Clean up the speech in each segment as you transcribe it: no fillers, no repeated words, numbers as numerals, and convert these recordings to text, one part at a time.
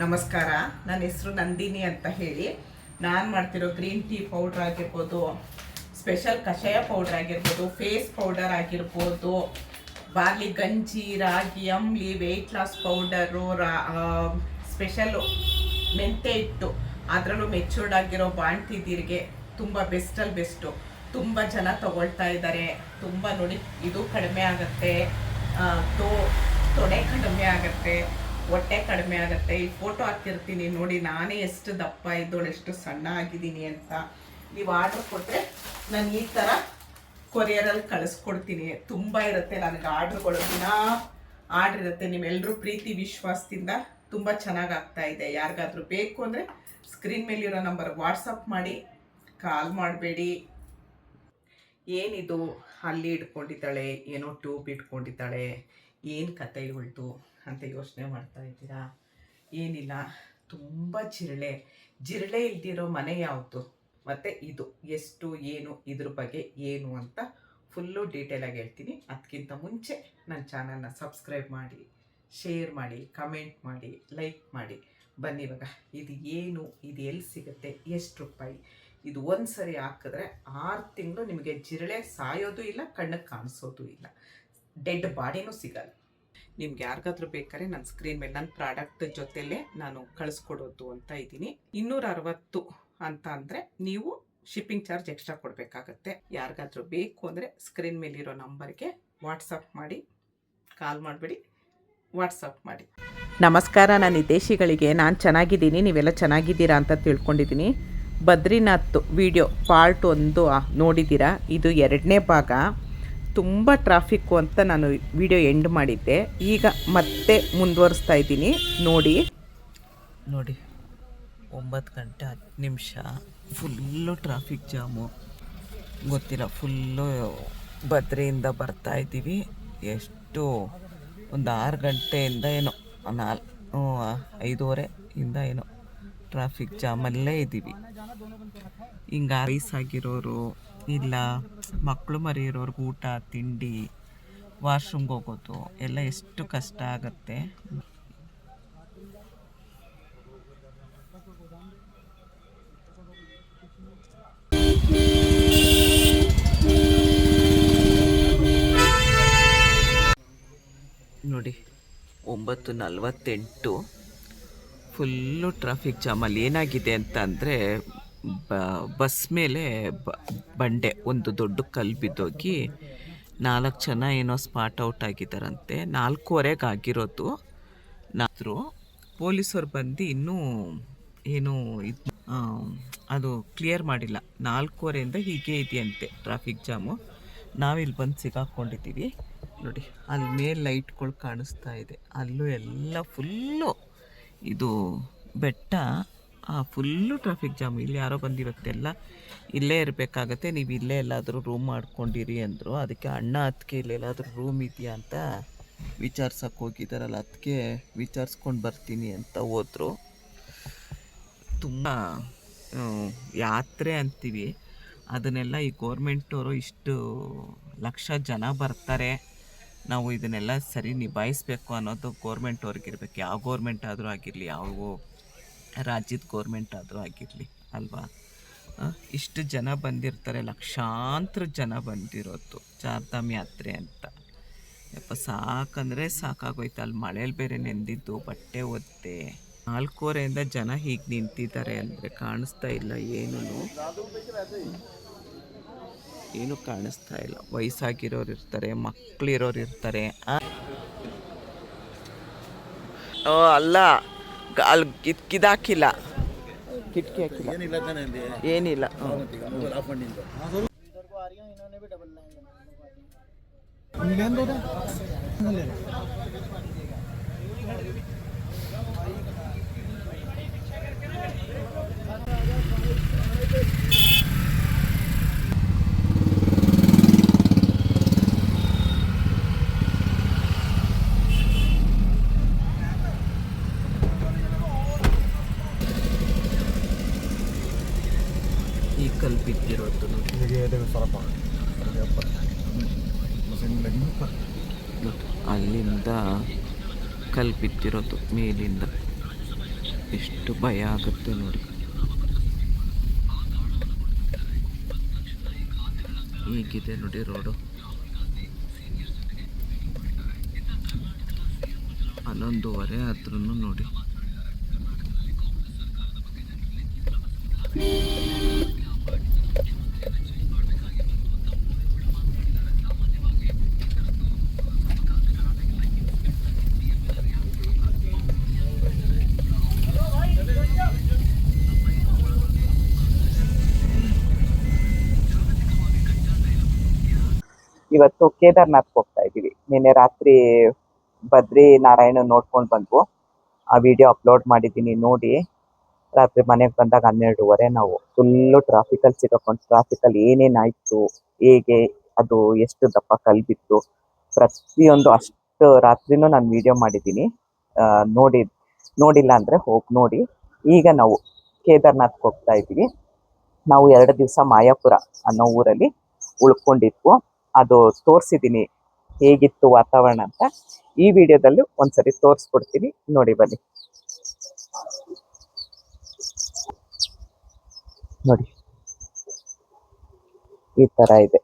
ನಮಸ್ಕಾರ, ನನ್ನ ಹೆಸರು ನಂದಿನಿ ಅಂತ ಹೇಳಿ. ನಾನು ಮಾಡ್ತಿರೋ ಗ್ರೀನ್ ಟೀ ಪೌಡ್ರ್ ಆಗಿರ್ಬೋದು, ಸ್ಪೆಷಲ್ ಕಷಾಯ ಪೌಡ್ರ್ ಆಗಿರ್ಬೋದು, ಫೇಸ್ ಪೌಡರ್ ಆಗಿರ್ಬೋದು, ಬಾರ್ಲಿ ಗಂಜಿ, ರಾಗಿ ಅಂಬ್ಲಿ, ವೆಯ್ಟ್ ಲಾಸ್ ಪೌಡರು, ಸ್ಪೆಷಲ್ಲು ಮೆಂತೆ ಹಿಟ್ಟು, ಅದರಲ್ಲೂ ಮೆಚೂರ್ಡ್ ಆಗಿರೋ ಬಾಣ್ತಿದ್ದೀರಿಗೆ ತುಂಬ ಬೆಸ್ಟಲ್ಲಿ ಬೆಸ್ಟು. ತುಂಬ ಜನ ತಗೊಳ್ತಾ ಇದ್ದಾರೆ. ತುಂಬ ನೋಡಿ, ಇದು ಕಡಿಮೆ ಆಗುತ್ತೆ, ತೊಡೆ ಕಡಿಮೆ ಆಗುತ್ತೆ, ಹೊಟ್ಟೆ ಕಡಿಮೆ ಆಗುತ್ತೆ. ಈ ಫೋಟೋ ಹಾಕಿರ್ತೀನಿ ನೋಡಿ, ನಾನೇ ಎಷ್ಟು ದಪ್ಪ ಇದ್ದೋಳು, ಎಷ್ಟು ಸಣ್ಣ ಆಗಿದ್ದೀನಿ ಅಂತ. ನೀವು ಆರ್ಡ್ರ್ ಕೊಟ್ಟರೆ ನಾನು ಈ ಥರ ಕೊರಿಯರಲ್ಲಿ ಕಳಿಸ್ಕೊಡ್ತೀನಿ. ತುಂಬ ಇರುತ್ತೆ ನನಗೆ ಆರ್ಡ್ರುಗಳು, ದಿನ ಆರ್ಡ್ರ್ ಇರುತ್ತೆ. ನೀವೆಲ್ಲರೂ ಪ್ರೀತಿ ವಿಶ್ವಾಸದಿಂದ ತುಂಬ ಚೆನ್ನಾಗಿ ಆಗ್ತಾಯಿದೆ. ಯಾರಿಗಾದ್ರೂ ಬೇಕು ಅಂದರೆ ಸ್ಕ್ರೀನ್ ಮೇಲಿರೋ ನಂಬರ್ ವಾಟ್ಸಪ್ ಮಾಡಿ, ಕಾಲ್ ಮಾಡಬೇಡಿ. ಏನಿದು ಅಲ್ಲಿ ಇಟ್ಕೊಂಡಿದ್ದಾಳೆ, ಏನೋ ಟ್ಯೂಬ್ ಇಟ್ಕೊಂಡಿದ್ದಾಳೆ, ಏನು ಕತೆ ಇವಳ್ದು ಅಂತ ಯೋಚನೆ ಮಾಡ್ತಾ ಇದ್ದೀರಾ? ಏನಿಲ್ಲ, ತುಂಬ ಜಿರಳೆ ಇಲ್ದಿರೋ ಮನೆ ಯಾವುದು, ಮತ್ತು ಇದು ಎಷ್ಟು, ಏನು, ಇದ್ರ ಬಗ್ಗೆ ಏನು ಅಂತ ಫುಲ್ಲು ಡೀಟೇಲಾಗಿ ಹೇಳ್ತೀನಿ. ಅದಕ್ಕಿಂತ ಮುಂಚೆ ನನ್ನ ಚಾನಲ್ನ ಸಬ್ಸ್ಕ್ರೈಬ್ ಮಾಡಿ, ಶೇರ್ ಮಾಡಿ, ಕಮೆಂಟ್ ಮಾಡಿ, ಲೈಕ್ ಮಾಡಿ. ಬನ್ನಿ ಇವಾಗ ಇದು ಏನು, ಇದು ಎಲ್ಲಿ ಸಿಗುತ್ತೆ, ಎಷ್ಟು ರೂಪಾಯಿ. ಇದು ಒಂದು ಸರಿ ಹಾಕಿದ್ರೆ 6 ತಿಂಗಳು ನಿಮಗೆ ಜಿರಳೆ ಸಾಯೋದು ಇಲ್ಲ, ಕಣ್ಣಿಗೆ ಕಾಣಿಸೋದು ಇಲ್ಲ, ಡೆಡ್ ಬಾಡಿನೂ ಸಿಗಲ್ಲ. ನಿಮ್ಗೆ ಯಾರಿಗಾದ್ರೂ ಬೇಕಾದ್ರೆ ನನ್ನ ಸ್ಕ್ರೀನ್ ಮೇಲೆ ನನ್ನ ಪ್ರಾಡಕ್ಟ್ ಜೊತೆಲೇ ನಾನು ಕಳಿಸ್ಕೊಡೋದು ಅಂತ ಇದ್ದೀನಿ. 260 ಅಂತ ಅಂದರೆ ನೀವು ಶಿಪ್ಪಿಂಗ್ ಚಾರ್ಜ್ ಎಕ್ಸ್ಟ್ರಾ ಕೊಡಬೇಕಾಗತ್ತೆ. ಯಾರಿಗಾದ್ರೂ ಬೇಕು ಅಂದರೆ ಸ್ಕ್ರೀನ್ ಮೇಲಿರೋ ನಂಬರ್ಗೆ ವಾಟ್ಸಪ್ ಮಾಡಿ, ಕಾಲ್ ಮಾಡಬೇಡಿ, ವಾಟ್ಸಪ್ ಮಾಡಿ. ನಮಸ್ಕಾರ, ನಾನು ಹಿತೇಶಿಗಳಿಗೆ. ನಾನು ಚೆನ್ನಾಗಿದ್ದೀನಿ, ನೀವೆಲ್ಲ ಚೆನ್ನಾಗಿದ್ದೀರಾ ಅಂತ ತಿಳ್ಕೊಂಡಿದ್ದೀನಿ. ಬದ್ರಿನಾಥ್ ವಿಡಿಯೋ ಪಾರ್ಟ್ 1 ನೋಡಿದ್ದೀರಾ. ಇದು 2ನೇ ಭಾಗ. ತುಂಬ ಟ್ರಾಫಿಕ್ಕು ಅಂತ ನಾನು ವಿಡಿಯೋ ಎಂಡ್ ಮಾಡಿದ್ದೆ. ಈಗ ಮತ್ತೆ ಮುಂದುವರಿಸ್ತಾ ಇದ್ದೀನಿ. ನೋಡಿ 9 ಗಂಟೆ 10 ನಿಮಿಷ, ಫುಲ್ಲು ಟ್ರಾಫಿಕ್ ಜಾಮು. ಗೊತ್ತಿಲ್ಲ, ಫುಲ್ಲು ಬದ್ರಿಯಿಂದ ಬರ್ತಾ ಇದ್ದೀವಿ. ಎಷ್ಟು ಒಂದು 6 ಗಂಟೆಯಿಂದ ಏನೋ 5:30 ಇಂದ ಏನೋ ಟ್ರಾಫಿಕ್ ಜಾಮಲ್ಲೇ ಇದ್ದೀವಿ. ಹಿಂಗೆ ವಯಸ್ಸಾಗಿರೋರು, ಇಲ್ಲ ಮಕ್ಕಳು ಮರಿ ಇರೋರ್ಗೆ ಊಟ ತಿಂಡಿ, ವಾಶ್ರೂಮ್ಗೆ ಹೋಗೋದು ಎಲ್ಲ ಎಷ್ಟು ಕಷ್ಟ ಆಗುತ್ತೆ. ನೋಡಿ 9:48 ಫುಲ್ಲು ಟ್ರಾಫಿಕ್ ಜಾಮಲ್ಲಿ. ಏನಾಗಿದೆ ಅಂತ ಅಂದರೆ, ಬಸ್ ಮೇಲೆ ಬಂಡೆ ಒಂದು ದೊಡ್ಡ ಕಲ್ಲು ಬಿದ್ದೋಗಿ 4 ಜನ ಏನೋ ಸ್ಪಾಟ್ ಔಟ್ ಆಗಿದ್ದಾರಂತೆ. 4:15 ಆಗಿರೋದು. ಪೊಲೀಸರು ಬಂದು ಇನ್ನೂ ಏನು ಅದು ಕ್ಲಿಯರ್ ಮಾಡಿಲ್ಲ. 4:15 ಹೀಗೆ ಇದೆಯಂತೆ ಟ್ರಾಫಿಕ್ ಜಾಮು. ನಾವಿಲ್ಲಿ ಬಂದು ಸಿಗಾಕೊಂಡಿದ್ದೀವಿ. ನೋಡಿ, ಅಲ್ಲಿ ಮೇಲೆ ಲೈಟ್ಗಳು ಕಾಣಿಸ್ತಾ ಇದೆ. ಅಲ್ಲೂ ಎಲ್ಲ ಫುಲ್ಲು ಇದು ಬೆಟ್ಟ, ಫುಲ್ಲು ಟ್ರಾಫಿಕ್ ಜಾಮ್. ಇಲ್ಲಿ ಯಾರೋ ಬಂದಿವತ್ತೆಲ್ಲ ಇಲ್ಲೇ ಇರಬೇಕಾಗತ್ತೆ, ನೀವು ಇಲ್ಲೇ ಎಲ್ಲಾದರೂ ರೂಮ್ ಮಾಡ್ಕೊಂಡಿರಿ ಅಂದರು. ಅದಕ್ಕೆ ಅಣ್ಣ ಅದಕ್ಕೆ ಇಲ್ಲೆಲ್ಲಾದರೂ ರೂಮ್ ಇದೆಯಾ ಅಂತ ವಿಚಾರ್ಸಕ್ಕೆ ಹೋಗಿದ್ದಾರಲ್ಲ, ಅದಕ್ಕೆ ವಿಚಾರಿಸ್ಕೊಂಡು ಬರ್ತೀನಿ ಅಂತ ಹೋದರು. ತುಂಬ ಯಾತ್ರೆ ಅಂತೀವಿ, ಅದನ್ನೆಲ್ಲ ಈ ಗೋರ್ಮೆಂಟವರು ಇಷ್ಟು ಲಕ್ಷ ಜನ ಬರ್ತಾರೆ, ನಾವು ಇದನ್ನೆಲ್ಲ ಸರಿ ನಿಭಾಯಿಸಬೇಕು ಅನ್ನೋದು ಗೋರ್ಮೆಂಟ್ ಅವ್ರಿಗಿರ್ಬೇಕು. ಯಾವ ಗೋರ್ಮೆಂಟ್ ಆದರೂ ಆಗಿರಲಿ, ಯಾವ ರಾಜ್ಯದ ಗೋರ್ಮೆಂಟ್ ಆದರೂ ಆಗಿರಲಿ ಅಲ್ವಾ. ಇಷ್ಟು ಜನ ಬಂದಿರ್ತಾರೆ, ಲಕ್ಷಾಂತರ ಜನ ಬಂದಿರೋದು ಚಾರ್ಧಾಮ್ ಯಾತ್ರೆ ಅಂತ. ಯಪ್ಪ ಸಾಕಂದರೆ ಸಾಕಾಗೋಯ್ತು. ಅಲ್ಲಿ ಮಳೇಲಿ ಬೇರೆ ನೆಂದಿದ್ದು, ಬಟ್ಟೆ ಒದ್ದೆ. 4:15 ಜನ ಹೀಗೆ ನಿಂತಿದ್ದಾರೆ ಅಂದರೆ ಕಾಣಿಸ್ತಾ ಇಲ್ಲ, ಏನು ಕಾಣಿಸ್ತಾ ಇಲ್ಲ. ವಯಸ್ಸಾಗಿರೋರು ಇರ್ತಾರೆ, ಮಕ್ಕಳಿರೋರು ಇರ್ತಾರೆ. ಅಲ್ಲ, ಅಲ್ಲಿ ಕಿದಾಕಿಲ್ಲ, ಕಿಟಕಿ ಹಾಕಿಲ್ಲ, ಏನಿಲ್ಲ. ಈ ಕಲ್ಲು ಬಿದ್ದಿರೋದು ಅಲ್ಲಿಂದ ಕಲ್ಲು ಬಿದ್ದಿರೋದು ಮೇಲಿಂದ. ಎಷ್ಟು ಭಯ ಆಗುತ್ತೆ ನೋಡಿ. ಹೀಗಿದೆ ನೋಡಿ ರೋಡು. 11:15 ಆದ್ರೂ ನೋಡಿ. ಇವತ್ತು ಕೇದಾರ್ನಾಥ್ಗೆ ಹೋಗ್ತಾ ಇದ್ದೀವಿ. ನಿನ್ನೆ ರಾತ್ರಿ ಬದ್ರಿ ನಾರಾಯಣ ನೋಡ್ಕೊಂಡು ಬಂದ್ವು. ಆ ವಿಡಿಯೋ ಅಪ್ಲೋಡ್ ಮಾಡಿದ್ದೀನಿ ನೋಡಿ. ರಾತ್ರಿ ಮನೆಗೆ ಬಂದಾಗ 12:30 ನಾವು ಫುಲ್ಲು ಟ್ರಾಫಿಕಲ್ಲಿ ಸಿಗಾಕೊಂಡು, ಟ್ರಾಫಿಕಲ್ಲಿ ಏನೇನಾಯಿತು, ಹೇಗೆ ಅದು ಎಷ್ಟು ದಪ್ಪ ಕಲ್ಬಿತ್ತು ಪ್ರತಿಯೊಂದು ಅಷ್ಟು ರಾತ್ರಿನೂ ನಾನು ವಿಡಿಯೋ ಮಾಡಿದ್ದೀನಿ. ನೋಡಿಲ್ಲ ಅಂದರೆ ಹೋಗಿ ನೋಡಿ. ಈಗ ನಾವು ಕೇದಾರ್ನಾಥ್ಗೆ ಹೋಗ್ತಾ ಇದ್ದೀವಿ. ನಾವು 2 ದಿವಸ ಮಾಯಾಪುರ ಅನ್ನೋ ಊರಲ್ಲಿ ಉಳ್ಕೊಂಡಿದ್ವು. ಅದು ತೋರಿಸಿದ್ದೀನಿ ಹೇಗಿತ್ತು ವಾತಾವರಣ ಅಂತ. ಈ ವಿಡಿಯೋದಲ್ಲಿ ಒಂದ್ಸರಿ ತೋರಿಸ್ಕೊಡ್ತೀನಿ, ನೋಡಿ ಬನ್ನಿ. ನೋಡಿ ಈ ಥರ ಇದೆ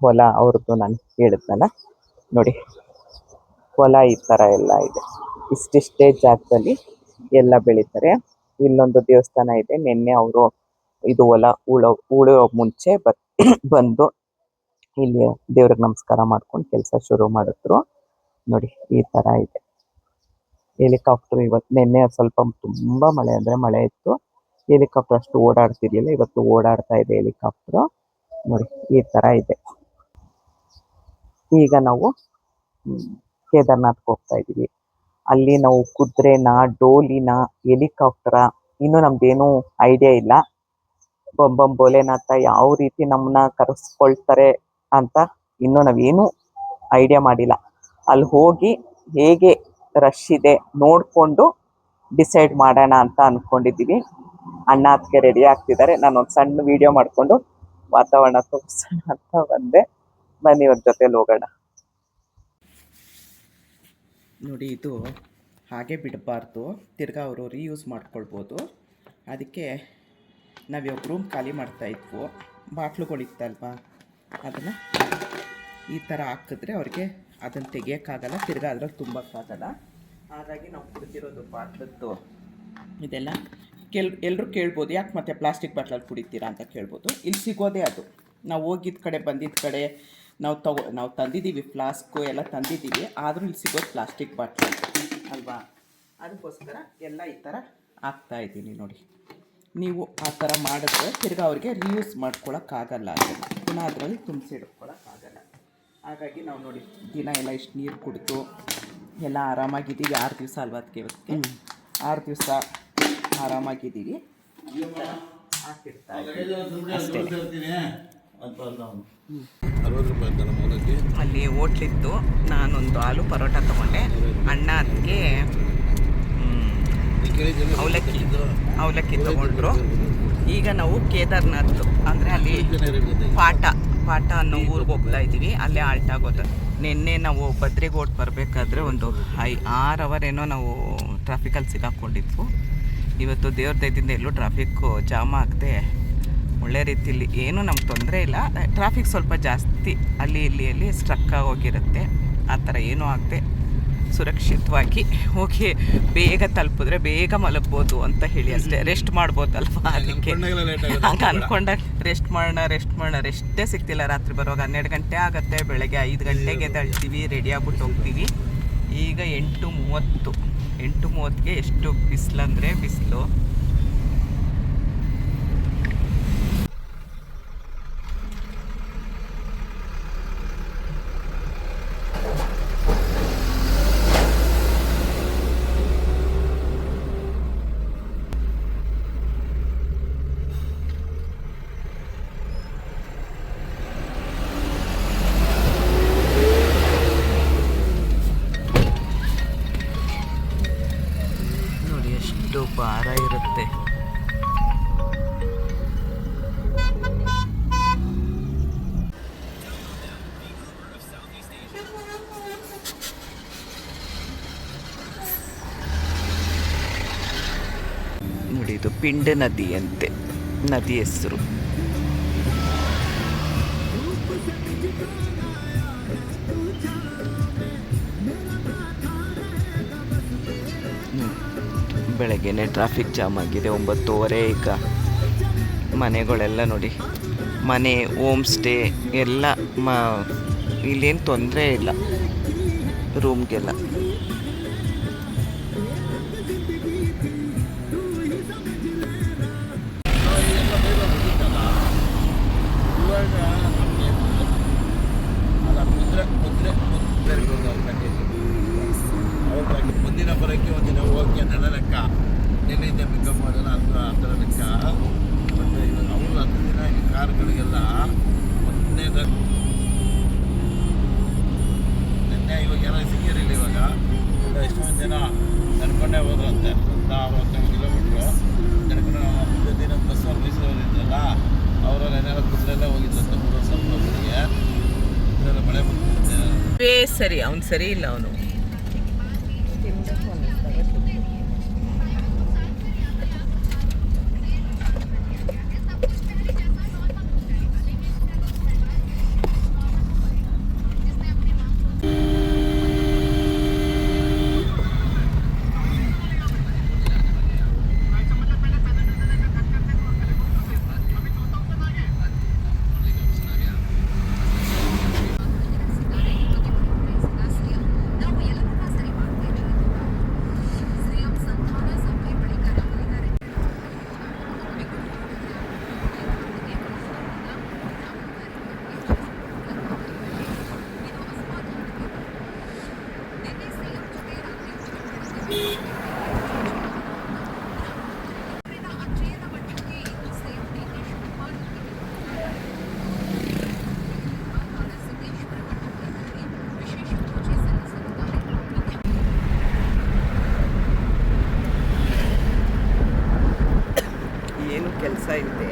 ಹೊಲ ಅವ್ರದ್ದು. ನಾನು ಹೇಳಿದ್ನಲ್ಲ ನೋಡಿ, ಹೊಲ ಈ ಥರ ಎಲ್ಲ ಇದೆ. ಇಷ್ಟಿಷ್ಟೇ ಜಾಗದಲ್ಲಿ ಎಲ್ಲ ಬೆಳೀತಾರೆ. ಇಲ್ಲೊಂದು ದೇವಸ್ಥಾನ ಇದೆ. ನಿನ್ನೆ ಅವರು ಇದು ಹೊಲ ಉಳೋ ಮುಂಚೆ ಬಂದು ಇಲ್ಲಿ ದೇವ್ರಿಗೆ ನಮಸ್ಕಾರ ಮಾಡ್ಕೊಂಡು ಕೆಲಸ ಶುರು ಮಾಡಿದ್ರು. ನೋಡಿ ಈ ಥರ ಇದೆ. ಹೆಲಿಕಾಪ್ಟರ್ ಇವತ್ತು, ನಿನ್ನೆ ಸ್ವಲ್ಪ ತುಂಬ ಮಳೆ ಅಂದರೆ ಮಳೆ ಇತ್ತು. ಹೆಲಿಕಾಪ್ಟರ್ ಅಷ್ಟು ಓಡಾಡ್ತಿರ್ಲಿಲ್ಲ, ಇವತ್ತು ಓಡಾಡ್ತಾ ಇದೆ ಹೆಲಿಕಾಪ್ಟರ್. ನೋಡಿ ಈ ಥರ ಇದೆ. ಈಗ ನಾವು ಕೇದಾರ್ನಾಥ್ಗೆ ಹೋಗ್ತಾ ಇದ್ದೀವಿ. ಅಲ್ಲಿ ನಾವು ಕುದುರೆನ, ಡೋಲಿನ, ಹೆಲಿಕಾಪ್ಟರ, ಇನ್ನೂ ನಮ್ದೇನೂ ಐಡಿಯಾ ಇಲ್ಲ. ಬೊಂಬಂ ಭೋಲೆನಾಥ ಯಾವ ರೀತಿ ನಮ್ಮನ್ನ ಕರೆಸ್ಕೊಳ್ತಾರೆ ಅಂತ ಇನ್ನೂ ನಾವೇನು ಐಡಿಯಾ ಮಾಡಿಲ್ಲ. ಅಲ್ಲಿ ಹೋಗಿ ಹೇಗೆ ರಶ್ ಇದೆ ನೋಡಿಕೊಂಡು ಡಿಸೈಡ್ ಮಾಡೋಣ ಅಂತ ಅಂದ್ಕೊಂಡಿದ್ದೀವಿ. ಅಣ್ಣ ಅದಕ್ಕೆ ರೆಡಿ ಆಗ್ತಿದ್ದಾರೆ. ನಾನೊಂದು ಸಣ್ಣ ವಿಡಿಯೋ ಮಾಡಿಕೊಂಡು ವಾತಾವರಣ ತೋರಿಸೋಣ ಅಂತ ಬಂದೆ. ಬನ್ನಿ ಇವ್ರ ಜೊತೆಲಿ ಹೋಗೋಣ. ನೋಡಿ ಇದು ಹಾಗೆ ಬಿಡಬಾರ್ದು, ತಿರ್ಗಾ ಅವರು ರೀಯೂಸ್ ಮಾಡ್ಕೊಳ್ಬೋದು. ಅದಕ್ಕೆ ನಾವಿವಾಗ ರೂಮ್ ಖಾಲಿ ಮಾಡ್ತಾಯಿದ್ವು. ಬಾಟ್ಲುಗಳಿತ್ತಲ್ವ, ಅದನ್ನು ಈ ಥರ ಹಾಕಿದ್ರೆ ಅವ್ರಿಗೆ ಅದನ್ನು ತೆಗಿಯೋಕ್ಕಾಗಲ್ಲ, ತಿರ್ಗಾ ಅದ್ರಲ್ಲಿ ತುಂಬಕ್ಕಾಗಲ್ಲ. ಹಾಗಾಗಿ ನಾವು ಕುಡಿದಿರೋದು ಬಾಟ್ಲದ್ದು ಇದೆಲ್ಲ ಎಲ್ಲರೂ ಕೇಳ್ಬೋದು, ಯಾಕೆ ಮತ್ತೆ ಪ್ಲಾಸ್ಟಿಕ್ ಬಾಟ್ಲಲ್ಲಿ ಕುಡಿತೀರಾ ಅಂತ ಕೇಳ್ಬೋದು. ಇಲ್ಲಿ ಸಿಗೋದೇ ಅದು. ನಾವು ಹೋಗಿದ್ದ ಕಡೆ ಬಂದಿದ್ದ ಕಡೆ ನಾವು ತಂದಿದ್ದೀವಿ, ಫ್ಲಾಸ್ಕು ಎಲ್ಲ ತಂದಿದ್ದೀವಿ, ಆದರೂ ಇಲ್ಲಿ ಸಿಗೋದು ಪ್ಲಾಸ್ಟಿಕ್ ಬಾಟ್ಲು ಅಲ್ವಾ. ಅದಕ್ಕೋಸ್ಕರ ಎಲ್ಲ ಈ ಥರ ಹಾಕ್ತಾಯಿದ್ದೀನಿ ನೋಡಿ. ನೀವು ಆ ಥರ ಮಾಡಿದ್ರೆ ತಿರ್ಗಿ ಅವ್ರಿಗೆ ರೀಯೂಸ್ ಮಾಡ್ಕೊಳಕ್ಕಾಗಲ್ಲ, ಅದನ್ನು ಪುನಃ ಅದರಲ್ಲಿ ತುಂಬಿಸಿಡ್ಕೊಳಕ್ಕಾಗಲ್ಲ. ಹಾಗಾಗಿ ನಾವು ನೋಡಿ ದಿನ ಎಲ್ಲ ಇಷ್ಟು ನೀರು ಕುಡಿದು ಎಲ್ಲ ಆರಾಮಾಗಿದ್ದೀವಿ. 6 ದಿವಸ ಅಲ್ವಾ ಅದಕ್ಕೆ, ಇವತ್ತಿಗೆ 6 ದಿವಸ ಆರಾಮಾಗಿದ್ದೀವಿ. ಅಷ್ಟೇ. ಅಲ್ಲಿ ಹೋಟ್ಲಿತ್ತು, ನಾನೊಂದು ಆಲೂ ಪರೋಟ ತೊಗೊಂಡೆ. ಅಣ್ಣ ಅದಕ್ಕೆ ಅವಲಕ್ಕಿ ತೊಗೊಂಡ್ರು. ಈಗ ನಾವು ಕೇದಾರ್ನಾಥ್ ಅಂದರೆ ಅಲ್ಲಿ ಪಾಟ ಅನ್ನೋ ಊರಿಗೆ ಹೋಗ್ತಾ ಇದ್ದೀವಿ. ಅಲ್ಲೇ ಆಲ್ಟ್ ಆಗೋದು. ನಿನ್ನೆ ನಾವು ಬದ್ರಿಗೆ ಓಟ್ ಬರಬೇಕಾದ್ರೆ ಒಂದು 6 ಅವರ್ ಏನೋ ನಾವು ಟ್ರಾಫಿಕಲ್ಲಿ ಸಿಗಾಕೊಂಡಿದ್ವು. ಇವತ್ತು ದೇವ್ರ ದಯದಿಂದ ಎಲ್ಲೂ ಟ್ರಾಫಿಕ್ಕು ಜಾಮ್ ಆಗದೆ ಒಳ್ಳೆ ರೀತಿಯಲ್ಲಿ ಏನೂ ನಮ್ಗೆ ತೊಂದರೆ ಇಲ್ಲ. ಟ್ರಾಫಿಕ್ ಸ್ವಲ್ಪ ಜಾಸ್ತಿ ಅಲ್ಲಿ ಸ್ಟ್ರಕ್ ಆಗೋಗಿರುತ್ತೆ. ಆ ಥರ ಏನೂ ಆಗದೆ ಸುರಕ್ಷಿತವಾಗಿ ಹೋಗಿ ಬೇಗ ತಲುಪಿದ್ರೆ ಬೇಗ ಮಲಗ್ಬೋದು ಅಂತ ಹೇಳಿ ಅಷ್ಟೇ. ರೆಸ್ಟ್ ಮಾಡ್ಬೋದಲ್ವ, ಅದಕ್ಕೆ ಹಂಗೆ ಅಂದ್ಕೊಂಡಾಗ ರೆಸ್ಟ್ ಮಾಡೋಣ ರೆಸ್ಟೇ ಸಿಗ್ತಿಲ್ಲ. ರಾತ್ರಿ ಬರುವಾಗ 12 ಗಂಟೆ ಆಗುತ್ತೆ, ಬೆಳಗ್ಗೆ 5 ಗಂಟೆಗೆ ಎದ್ದೇಳ್ತೀವಿ, ರೆಡಿ ಆಗ್ಬಿಟ್ಟು ಹೋಗ್ತೀವಿ. ಈಗ 8:30ಗೆ ಎಷ್ಟು ಬಿಸಿಲಂದರೆ ಬಿಸಿಲು. ಭಾರ ಇರುತ್ತೆ. ಇದು ಪಿಂಡ ನದಿ ಅಂತೆ, ನದಿ ಹೆಸರು. ಬೆಳಗ್ಗೆನೆ ಟ್ರಾಫಿಕ್ ಜಾಮ್ ಆಗಿದೆ, 9:30 ಈಗ. ಮನೆಗಳೆಲ್ಲ ನೋಡಿ, ಮನೆ, ಹೋಮ್ ಸ್ಟೇ ಎಲ್ಲ ಇಲ್ಲೇನು ತೊಂದರೆ ಇಲ್ಲ ರೂಮ್ಗೆಲ್ಲ. ಮುಂದಿನ ಬರೋಕ್ಕೆ ಒಂದಿನ ಹೋಗಿ ನನ್ನ ಲೆಕ್ಕ, ನಿನ್ನೆಯಿಂದ ಪಿಕಪ್ ಮಾಡೋಣ ಆ ಥರ ಲೆಕ್ಕ. ಮತ್ತು ಇವಾಗ ಅವರು 10 ದಿನ ಈ ಕಾರ್ಗಳಿಗೆಲ್ಲ ಮೊನ್ನೆ ನಿನ್ನೆ ಇವಾಗ ಎಲ್ಲ ಸಿಕ್ಕಿರಲಿಲ್ಲ. ಇವಾಗ ಎಲ್ಲ ಎಷ್ಟೊಂದು ಜನ ನಡ್ಕೊಂಡೇ ಹೋದ್ರಂತೆ, 60-65 ಕಿಲೋಮೀಟ್ರು ನಡ್ಕೊಂಡು. ಮುಂದೆ ದಿನ ಬಸ್ಸಲ್ಲಿ ಮೈಸೂರವ್ರು ಇದ್ರಲ್ಲ, ಅವರಲ್ಲೆಲ್ಲ ಕುದುರೆಲ್ಲ ಹೋಗಿದ್ರಂತೆ 3 ವರ್ಷ ಕುದುರೆಗೆ. ಕುದುರೆಲ್ಲ ಮಳೆ ಬಂದಿರುತ್ತೆ. ಸರಿ, ಅವ್ನು ಸರಿ ಇಲ್ಲ ಅವನು. ಏನು ಕೆಲಸ ಇದೆ,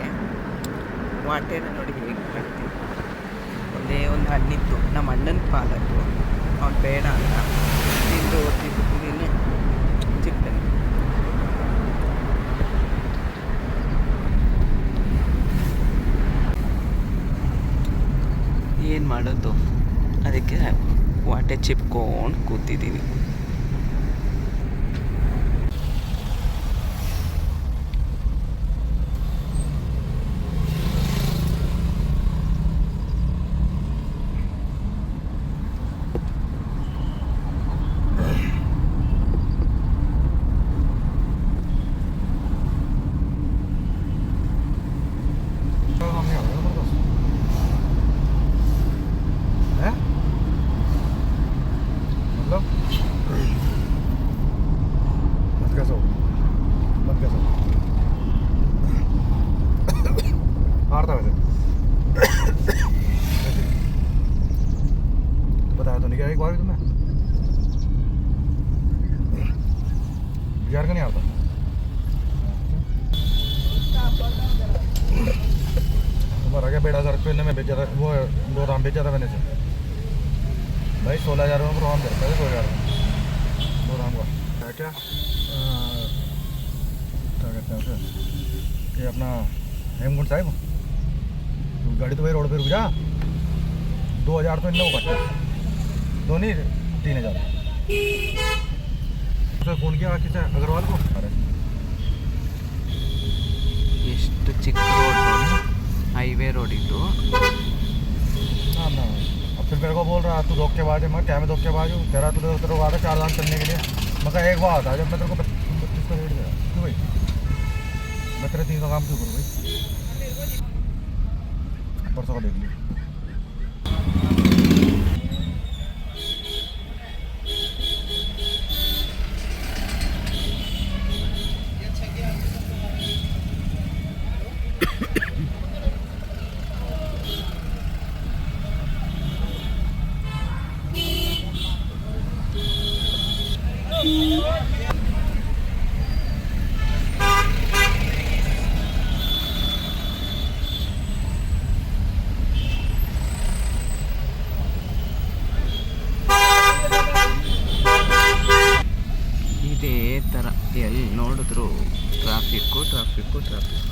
ವಾಟೆನ ನೋಡಿ ಹೇಗೆ ಮಾಡ್ತೀವಿ. ಒಂದೇ ಒಂದು ಹಣ್ಣಿತ್ತು, ನಮ್ಮ ಅಣ್ಣನ ಪಾಲತ್ತು, ಅವ್ನು ಬೇಡ ಅಂತ ತಿಂದು ತಿನ್ನು ಚಿಕ್ಕನ್. ಏನು ಮಾಡೋದು, ಅದಕ್ಕೆ ವಾಟೆ ಚಿಪ್ಕೊಂಡು ಕೂತಿದ್ದೀವಿ. बताया तो नहीं क्या एक बार भी तुम्हें? बिहार का नहीं आता। तुम्हारा क्या 1,500 में बेचा था, वो 2 राम बेचा था मैंने से भाई। 16,000 में प्रोग्राम देता है 2,000 2 राम का क्या कहते हैं उसे, ये अपना हेमकुंड साहिब। गाड़ी तो भाई रोड पे रुक जा। 2,000 तो इन्हें वो कटा, 2 नहीं 3,000। उसे फ़ोन किया किसे, अग्रवाल को। अरे ಎಷ್ಟು ಚಿಕ್ಕ ರೋಡ್ ನೋಡಿ, ಹೈವೇ ರೋಡ್ ಇದು. ना ना अब फिर मेरे को बोल रहा तू धोखेबाज है। मैं क्या में धोखेबाज हूँ? तेरा तुझे तेरे को आता 4 दाम चलने के लिए। मैं कहा एक बात था, जब मैं तेरे को 25 का रेट दिया क्यों भाई? मैं तेरे 3 का काम क्यों करूँ भाई? परसों का देख ली। Traffic traffic traffic.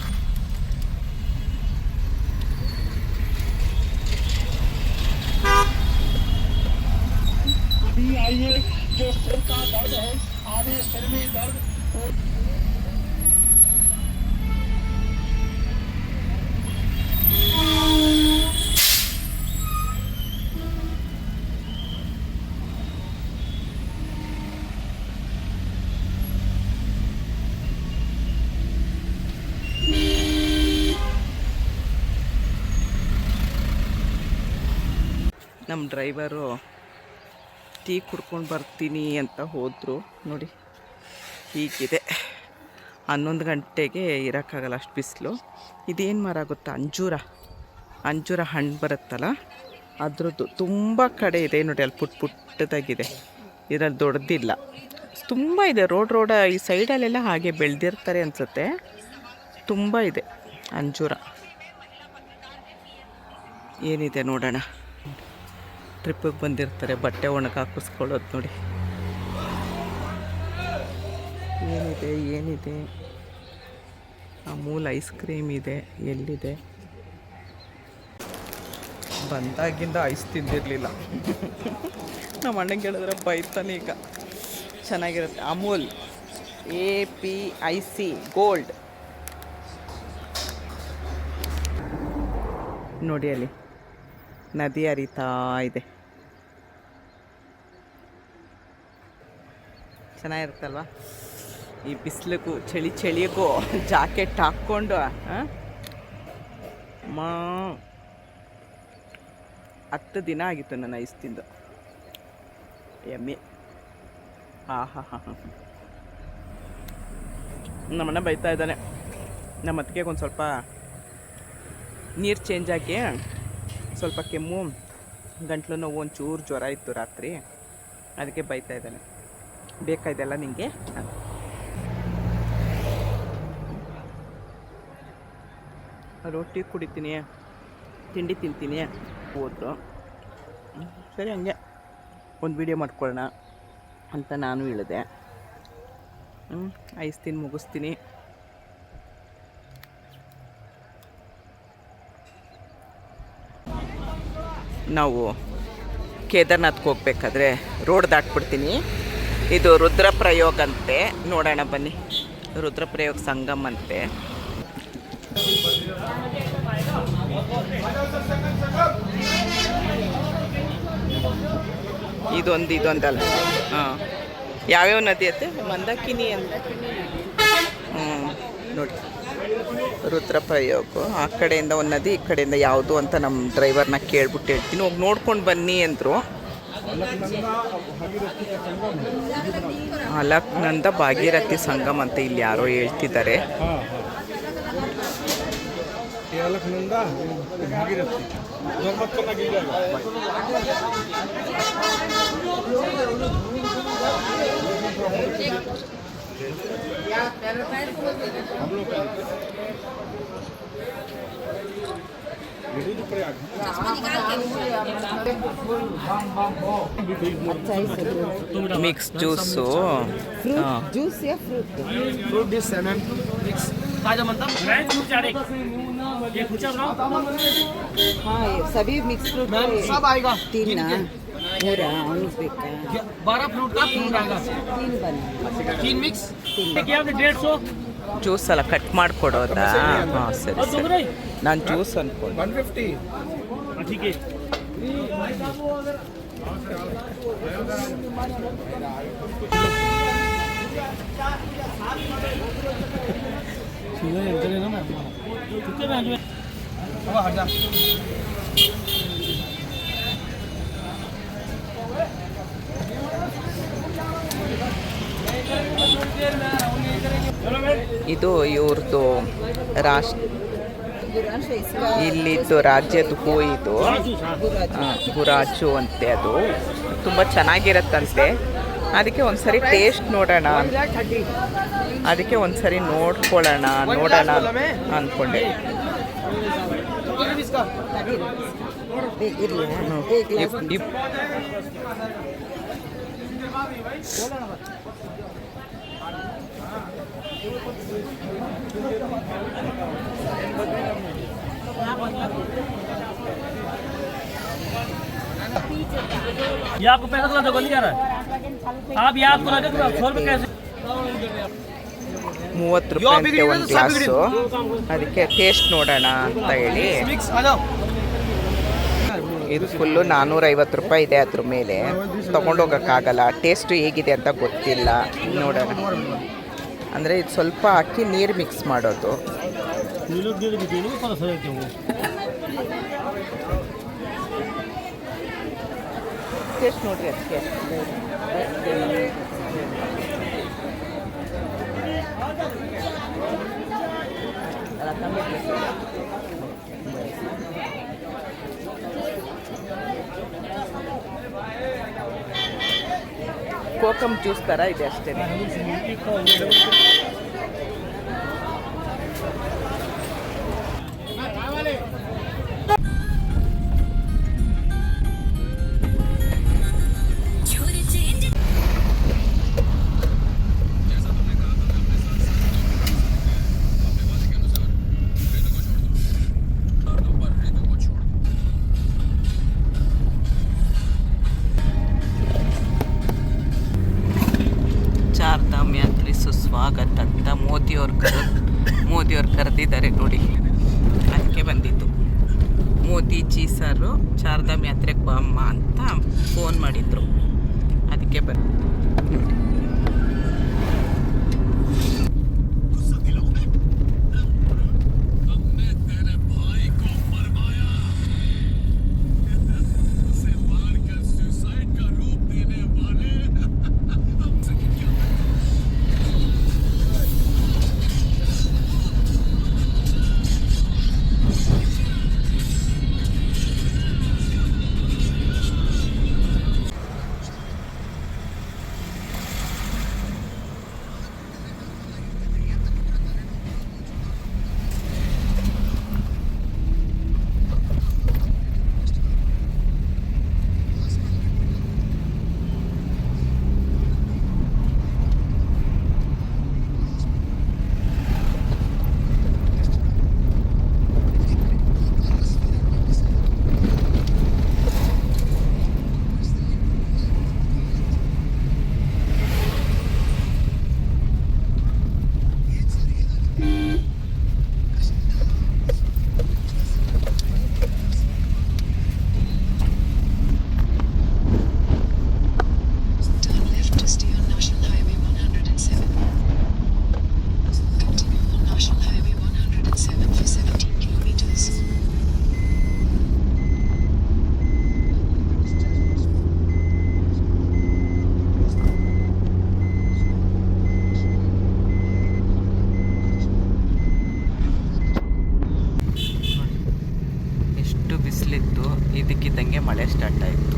ನಮ್ಮ ಡ್ರೈವರು ಟೀ ಕುಡ್ಕೊಂಡು ಬರ್ತೀನಿ ಅಂತ ಹೋದರು. ನೋಡಿ ಹೀಗಿದೆ. 11 ಗಂಟೆಗೆ ಇರೋಕ್ಕಾಗಲ್ಲ, ಅಷ್ಟು ಬಿಸಿಲು. ಇದೇನು ಮರ ಗೊತ್ತಾ? ಅಂಜೂರ ಹಣ್ಣು ಬರುತ್ತಲ್ಲ ಅದ್ರದ್ದು ತುಂಬ ಕಡೆ ಇದೆ ನೋಡಿ. ಅಲ್ಲಿ ಪುಟ್ಟದಾಗಿದೆ, ಇದರಲ್ಲಿ ದೊಡ್ಡದಿಲ್ಲ. ತುಂಬ ಇದೆ. ರೋಡ ಈ ಸೈಡಲ್ಲೆಲ್ಲ ಹಾಗೆ ಬೆಳೆದಿರ್ತಾರೆ ಅನಿಸುತ್ತೆ. ತುಂಬ ಇದೆ ಅಂಜೂರ. ಏನಿದೆ ನೋಡೋಣ. ಟ್ರಿಪ್ಪಿಗೆ ಬಂದಿರ್ತಾರೆ, ಬಟ್ಟೆ ಒಣಗಿ ಹಾಕಿಸ್ಕೊಳ್ಳೋದು ನೋಡಿ. ಏನಿದೆ ಅಮೂಲ್ ಐಸ್ ಕ್ರೀಮ್ ಇದೆ. ಎಲ್ಲಿದೆ? ಬಂದಾಗಿಂದ ಐಸ್ ತಿಂದಿರಲಿಲ್ಲ. ನಮ್ಮ ಅಣ್ಣಂಗೆ ಹೇಳಿದ್ರೆ ಬೈತಾನೆ. ಈಗ ಚೆನ್ನಾಗಿರುತ್ತೆ. ಅಮೂಲ್ APIC ಗೋಲ್ಡ್ ನೋಡಿ. ಅಲ್ಲಿ ನದಿ ಹರಿತಾ ಇದೆ. ಚೆನ್ನಾಗಿರುತ್ತಲ್ವ? ಈ ಬಿಸಿಲಿಗೂ ಚಳಿಗೂ ಜಾಕೆಟ್ ಹಾಕ್ಕೊಂಡು 10 ದಿನ ಆಗಿತ್ತು ನಾನು ಐಸ್ ತಿಂದು. ಎಮ್ಮೆ. ನಮ್ಮಣ್ಣ ಬೈತಾ ಇದ್ದಾನೆ. ನಮ್ಮ ಅತ್ತಿಗೆಗೆ ಒಂದು ಸ್ವಲ್ಪ ನೀರು ಚೇಂಜ್ ಆಗಿ ಸ್ವಲ್ಪ ಕೆಮ್ಮು, ಗಂಟ್ಲು ನೋವು, ಒಂಚೂರು ಜ್ವರ ಇತ್ತು ರಾತ್ರಿ. ಅದಕ್ಕೆ ಬೈತಾ ಇದ್ದಾನೆ. ಬೇಕಾ ಇದೆಲ್ಲ ನಿಂಗೆ? ರೊಟ್ಟಿ ಕುಡಿತೀನಿ, ತಿಂಡಿ ತಿಂತೀನಿ ಹೋದ್ರು. ಸರಿ, ಹಂಗೆ ಒಂದು ವಿಡಿಯೋ ಮಾಡ್ಕೊಳ್ಳೋಣ ಅಂತ ನಾನು ಹೇಳಿದೆ. ಐಸ್ ತಿಂದು ಮುಗಿಸ್ತೀನಿ. ನಾವು ಕೇದಾರ್ನಾಥ್ಗೆ ಹೋಗ್ಬೇಕಾದ್ರೆ ರೋಡ್ ದಾಟ್ಬಿಡ್ತೀನಿ. ಇದು ರುದ್ರಪ್ರಯೋಗ ಅಂತೆ. ನೋಡೋಣ ಬನ್ನಿ. ರುದ್ರಪ್ರಯೋಗ ಸಂಗಮ್ ಅಂತೆ. ಇದೊಂದಲ್ಲ. ಹಾಂ, ಯಾವ್ಯಾವ ನದಿ ಐತೆ? ಮಂದಾಕಿನಿ ಅಂತ. ನೋಡಿ, ರುದ್ರಪ್ರಯೋಗ. ಆ ಕಡೆಯಿಂದ ಒಂದು ನದಿ, ಈ ಕಡೆಯಿಂದ ಯಾವುದು ಅಂತ ನಮ್ಮ ಡ್ರೈವರ್ನ ಕೇಳ್ಬಿಟ್ಟು ಹೇಳ್ತೀನಿ. ಹೋಗಿ ನೋಡ್ಕೊಂಡು ಬನ್ನಿ ಅಂದರು. ಅಲಕ್ನಂದ ಭಾಗೀರಥಿ ಸಂಗಮ ಅಂತ ಇಲ್ಲಿ ಯಾರೋ ಹೇಳ್ತಿದ್ದಾರೆ. मिक्स जूस जूस या fruit fruit dish seven mix ताजा बनता हाँ ये सभी मिक्स फ्रूट सब आएगा 3 ना पूरा 12 फ्रूट का 3 आएगा 3 बना 3 मिक्स क्या 150 ಜ್ಯೂಸ್ ಎಲ್ಲ ಕಟ್ ಮಾಡಿಕೊಡೋದಾ? ಹಾಂ, ಸರಿ. ನಾನು ಜ್ಯೂಸ್ ಅಂದ್ಕೊಂಡು 150 ठीक है. ಇದು ಇವ್ರದ್ದು ಇಲ್ಲಿದ್ದು ರಾಜ್ಯದ ಹೂ. ಇದು ಗುರಾಜು ಅಂತೆ. ಅದು ತುಂಬ ಚೆನ್ನಾಗಿರತ್ತಂತೆ. ಅದಕ್ಕೆ ಒಂದ್ಸರಿ ಟೇಸ್ಟ್ ನೋಡೋಣ, ಅದಕ್ಕೆ ಒಂದ್ಸರಿ ನೋಡೋಣ ಅಂದ್ಕೊಂಡೆ. ये आपको पैसा थोड़ा जगह नहीं जा रहा है आप ये आपको लगे 100 रुपये कैसे 30 ರೂಪಾಯಿ ಅಂತೆ ಒಂದು ಗ್ಲಾಸು. ಅದಕ್ಕೆ ಟೇಸ್ಟ್ ನೋಡೋಣ ಅಂತ ಹೇಳಿ मिक्स आ जाओ ಇದು ಫುಲ್ಲು 450 ರೂಪಾಯಿ ಇದೆ. ಅದ್ರ ಮೇಲೆ ತೊಗೊಂಡೋಗೋಕ್ಕಾಗಲ್ಲ. ಟೇಸ್ಟು ಹೇಗಿದೆ ಅಂತ ಗೊತ್ತಿಲ್ಲ, ನೋಡೋಣ. ಅಂದರೆ ಇದು ಸ್ವಲ್ಪ ಹಾಕಿ ನೀರು ಮಿಕ್ಸ್ ಮಾಡೋದು. ಟೇಸ್ಟ್ ನೋಡ್ರಿ ಅದಕ್ಕೆ. ಕೋಕಮ್ ಜ್ಯೂಸ್ ಥರ ಇದೆ ಅಷ್ಟೇ. ಚಾರ್ಧಾಮ್ ಯಾತ್ರೆ ಸುಸ್ವಾಗತ ಅಂತ ಮೋದಿಯವ್ರು ಕರೆದಿದ್ದಾರೆ ನೋಡಿ. ಅದಕ್ಕೆ ಬಂದಿತ್ತು. ಮೋದಿಜಿ ಸರು ಚಾರ್ಧಾಮ್ ಯಾತ್ರೆಗೆ ಬಮ್ಮ ಅಂತ ಫೋನ್ ಮಾಡಿದ್ರು. ಅದಕ್ಕೆ ಬಂದು ಬಿಸಿಲಿತ್ತು. ಇದಕ್ಕಿದ್ದಂಗೆ ಮಳೆ ಸ್ಟಾರ್ಟ್ ಆಯಿತು.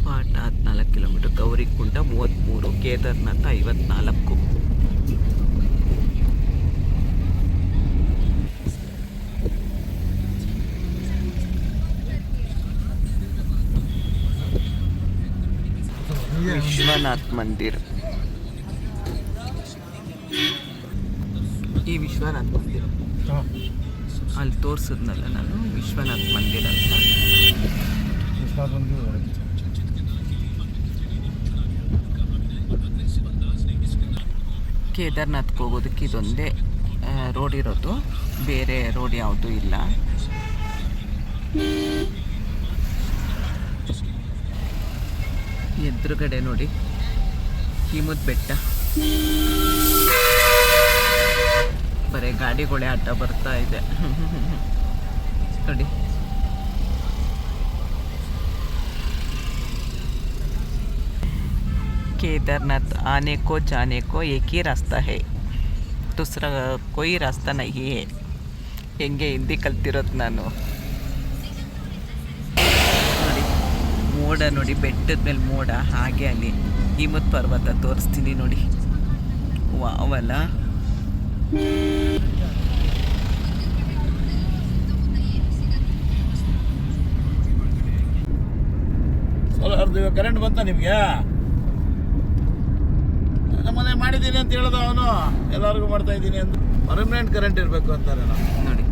ಪಾಟ 14 ಕಿಲೋಮೀಟರ್, ಗೌರಿಕುಂಡ 33, ಕೇದಾರ್ನಾಥ 54. ವಿಶ್ವನಾಥ್ ಮಂದಿರ್. ಈ ವಿಶ್ವನಾಥ್ ಮಂದಿರ ಅಲ್ಲಿ ತೋರಿಸಿದ್ನಲ್ಲ ನಾನು, ವಿಶ್ವನಾಥ್ ಮಂದಿರ ಅಂತ. ಕೇದಾರ್ನಾಥ್ಗೆ ಹೋಗೋದಕ್ಕೆ ಇದೊಂದೇ ರೋಡ್ ಇರೋದು, ಬೇರೆ ರೋಡ್ ಯಾವುದೂ ಇಲ್ಲ. ಎದುರುಗಡೆ ನೋಡಿ ಹಿಮದ ಬೆಟ್ಟ. ಬರೀ ಗಾಡಿಗಳೇ ಅಡ್ಡ ಬರ್ತಾ ಇದೆ ನೋಡಿ. केदारनाथ आने को जाने को एक ही रास्ता है, दूसरा कोई रास्ता नहीं है. ಹೆಂಗೆ ಹಿಂದಿ ಕಲ್ತಿರೋದು ನಾನು ನೋಡಿ. ಮೋಡ ನೋಡಿ, ಬೆಟ್ಟದ ಮೇಲೆ ಮೋಡ, ಹಾಗೆ ಅಲ್ಲಿ ಹಿಮದ ಪರ್ವತ ತೋರಿಸ್ತೀನಿ ನೋಡಿ. ವಾವಲ್ಲ. ನಮ್ದು ಇವಾಗ ಕರೆಂಟ್ ಬಂತ ನಿಮಗೆ? ಮನೆ ಮಾಡಿದ್ದೀನಿ ಅಂತ ಹೇಳೋದು ಅವನು, ಎಲ್ಲರಿಗೂ ಮಾಡ್ತಾ ಇದ್ದೀನಿ ಅಂತ. ಪರ್ಮನೆಂಟ್ ಕರೆಂಟ್ ಇರಬೇಕು ಅಂತಾರೆ ನಾವು. ನೋಡಿ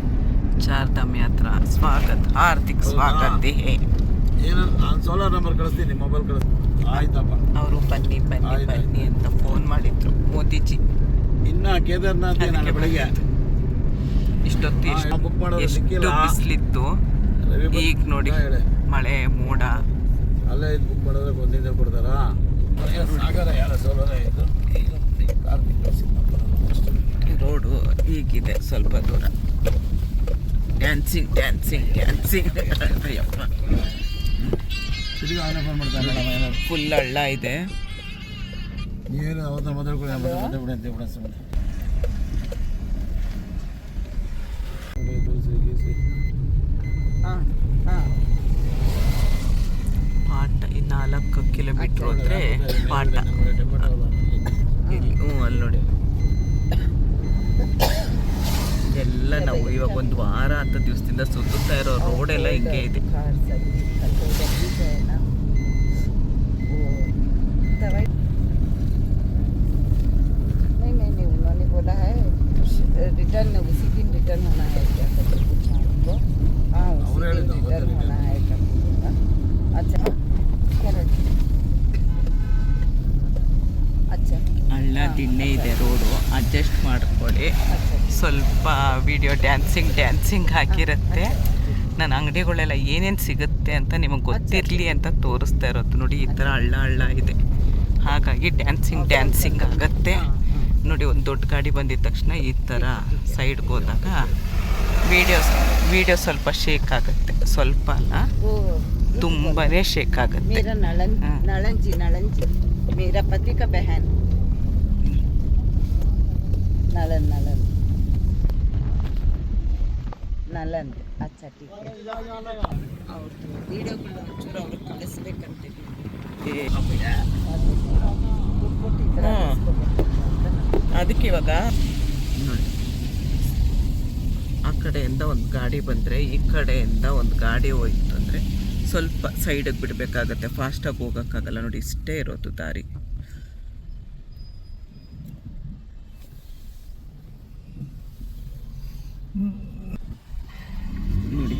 ಚಾರ್ಧಾಮ್ ಯಾತ್ರಾ ಸ್ವಾಗತ, ಹಾರ್ದಿಕ್ ಸ್ವಾಗತ. ಏನು ನಾನು ಸೋಲಾರ್ ನಂಬರ್ ಕಳಿಸ್ತೀನಿ, ಮೊಬೈಲ್ ಕಳಿಸ್ತೀನಿ. ಆಯ್ತಪ್ಪ. ಅವರು ಬನ್ನಿ ಬನ್ನಿ ಬನ್ನಿ ಅಂತ ಫೋನ್ ಮಾಡಿದ್ರು ಮೋದಿಜಿ. ಇನ್ನ ಕೇದಾರ್ನಾಥ್ ನಾನು ಬೆಳಿಗ್ಗೆ ಇಷ್ಟೊತ್ತು ಬುಕ್ ಮಾಡೋದು ಎಷ್ಟು ಸಿಕ್ಕಿಲ್ಲ. ಬಿಸಿಲಿತ್ತು, ಈಗ ನೋಡಿ ಮಳೆ ಮೋಡ. ಅಲ್ಲೇ ಇದು ಬುಕ್ ಮಾಡಿದ್ರೆ ಒಂದಿನ ಕೊಡ್ತಾರಾ? ಸಾಗರ ಯಾರ ಸೋಲಾರ ಇದು ರೋಡು ಹೀಗಿದೆ, ಸ್ವಲ್ಪ ದೂರ ಡ್ಯಾನ್ಸಿಂಗ್ ಡ್ಯಾನ್ಸಿಂಗ್ ಡ್ಯಾನ್ಸಿಂಗ್. ಅಯ್ಯಪ್ಪ, ತಿರುಗಿ ಅವನೇ ಫೋನ್ ಮಾಡ್ತಾನೆ. ಫುಲ್ ಹಳ್ಳ ಇದೆ. ನೀವೇನು ಅವತ್ತ ಮೊದಲು ಮಾತಾಡ್ಬಿಡಿ ಅಂತ ಬಿಡ ಸುಮ್ಮನೆ. ಪಾಟ ಈ 4 ಕಿಲೋಮೀಟ್ರ್ ಹೋದ್ರೆ ಪಾಟ. ಅಲ್ಲಿ ನೋಡಿ ಎಲ್ಲ ನಾವು ಇವಾಗ ಒಂದು ವಾರ ಹತ್ತು ದಿವಸದಿಂದ ಸುತ್ತುತ್ತಾ ಇರೋ ರೋಡೆಲ್ಲ ಹಿಂಗೆ ಇದೆ. नहीं उन्होंने बोला है रिटर्न उसी दिन रिटर्न होना है क्या करके पूछा हमको. हाँ उसी दिन रिटर्न होना है करके बोला. अच्छा करेक्ट. अच्छा ಹಳ್ಳ ದಿಣ್ಣೆ ಇದೆ ರೋಡು, ಅಡ್ಜಸ್ಟ್ ಮಾಡ್ಕೊಳ್ಳಿ. ಸ್ವಲ್ಪ ವಿಡಿಯೋ ಡ್ಯಾನ್ಸಿಂಗ್ ಹಾಕಿರುತ್ತೆ. ನನ್ನ ಅಂಗಡಿಗಳೆಲ್ಲ ಏನೇನು ಸಿಗುತ್ತೆ ಅಂತ ನಿಮಗೆ ಗೊತ್ತಿರಲಿ ಅಂತ ತೋರಿಸ್ತಾ ಇರೋದು. ನೋಡಿ ಈ ಥರ ಹಳ್ಳ ಇದೆ, ಹಾಗಾಗಿ ಡ್ಯಾನ್ಸಿಂಗ್ ಆಗುತ್ತೆ. ನೋಡಿ ಒಂದು ದೊಡ್ಡ ಗಾಡಿ ಬಂದಿದ ತಕ್ಷಣ ಈ ಥರ ಸೈಡ್ಗೆ ಹೋದಾಗ ವಿಡಿಯೋ ಸ್ವಲ್ಪ ಶೇಕ್ ಆಗುತ್ತೆ. ಸ್ವಲ್ಪ ಅಲ್ಲ, ತುಂಬಾ ಶೇಕ್ ಆಗುತ್ತೆ. मेरा नलन मेरा पति का बहन नलन. अच्छा ठीक है. ವಿಡಿಯೋಗಳು ಒಂಚೂರು ಅವ್ರಿಗೆ ಕಳಿಸ್ಬೇಕಂತೀವಿ. ಅದಕ್ಕೆ ಇವಾಗ ನೋಡಿ, ಆ ಕಡೆಯಿಂದ ಒಂದು ಗಾಡಿ ಬಂದರೆ ಈ ಕಡೆಯಿಂದ ಒಂದು ಗಾಡಿ ಹೋಯ್ತು ಅಂದರೆ ಸ್ವಲ್ಪ ಸೈಡಿಗೆ ಬಿಡಬೇಕಾಗತ್ತೆ, ಫಾಸ್ಟಾಗಿ ಹೋಗೋಕ್ಕಾಗಲ್ಲ. ನೋಡಿ ಇಷ್ಟೇ ಇರೋದು ದಾರಿ. ನೋಡಿ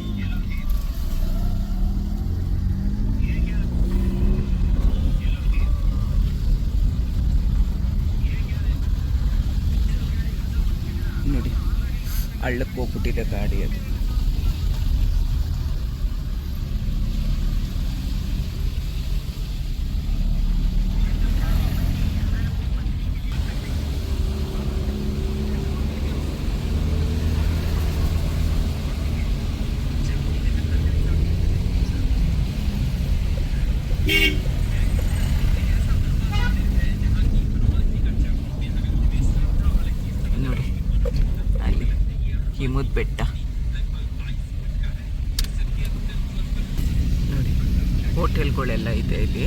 ನೋಡಿ ಹಳ್ಳಕ್ಕೆ ಹೋಗ್ಬಿಟ್ಟಿದೆ ಗಾಡಿ ಅದು. ನೋಡಿ ಅಲ್ಲಿ ಹಿಮದ ಬೆಟ್ಟ ನೋಡಿ, ಹೋಟೆಲ್ಗಳೆಲ್ಲ ಇದೆ ಇಲ್ಲಿ.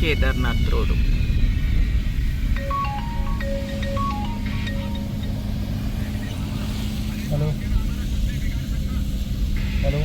ಕೇದಾರ್ನಾಥ್ ರೋಡು. ಹಲೋ ಹಲೋ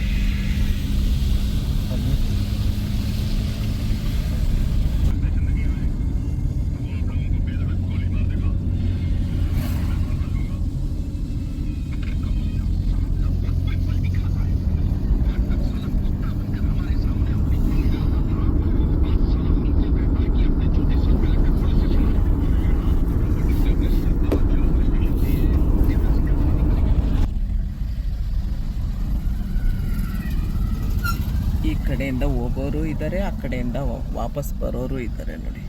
ಈ ಕಡೆಯಿಂದ ಹೋಗೋರು ಇದ್ದಾರೆ, ಆ ಕಡೆಯಿಂದ ವಾಪಸ್ ಬರೋರು ಇದ್ದಾರೆ ನೋಡಿ.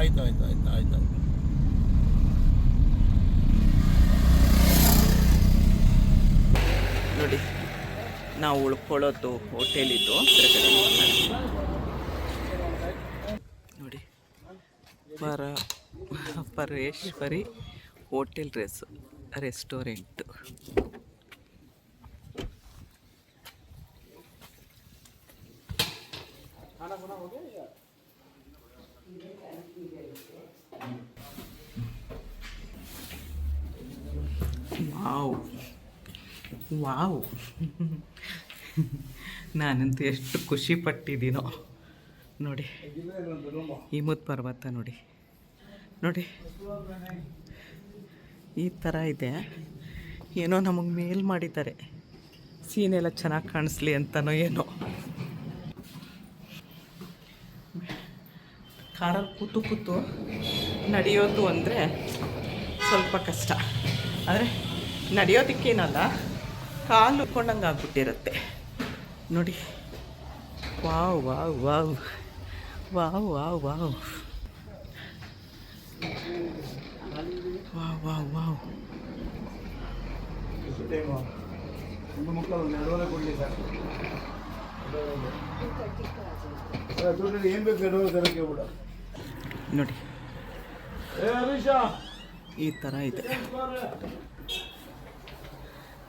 ಆಯ್ತು ಆಯ್ತು ಆಯ್ತು ಆಯ್ತು ನೋಡಿ ನಾವು ಉಳ್ಕೊಳ್ಳೋದು ಹೋಟೆಲಿದ್ದು ನೋಡಿ ಪರೇಶ್ವರಿ ಹೋಟೆಲ್ ರೆಸ್ಟೋರೆಂಟ್. ವಾವ್ ವಾವ್ ನಾನಂತೂ ಎಷ್ಟು ಖುಷಿ ಪಟ್ಟಿದ್ದೀನೋ ನೋಡಿ. ಹಿಮದ ಪರ್ವತ ನೋಡಿ ನೋಡಿ ಈ ಥರ ಇದೆ. ಏನೋ ನಮಗೆ ಮೇಲ್ ಮಾಡಿದ್ದಾರೆ, ಸೀನೆಲ್ಲ ಚೆನ್ನಾಗಿ ಕಾಣಿಸ್ಲಿ ಅಂತನೋ ಏನೋ. ಕಾರಲ್ಲಿ ಕೂತು ಕೂತು ನಡೆಯೋದು ಅಂದರೆ ಸ್ವಲ್ಪ ಕಷ್ಟ, ಆದರೆ ನಡೆಯೋದಕ್ಕೇನಲ್ಲ, ಕಾಲು ಉಟ್ಕೊಂಡಂಗೆ ಆಗ್ಬಿಟ್ಟಿರುತ್ತೆ ನೋಡಿ. Wow wow wow wow wow wow wow wow wow. ನೋಡಿ ಈ ಥರ ಇದೆ.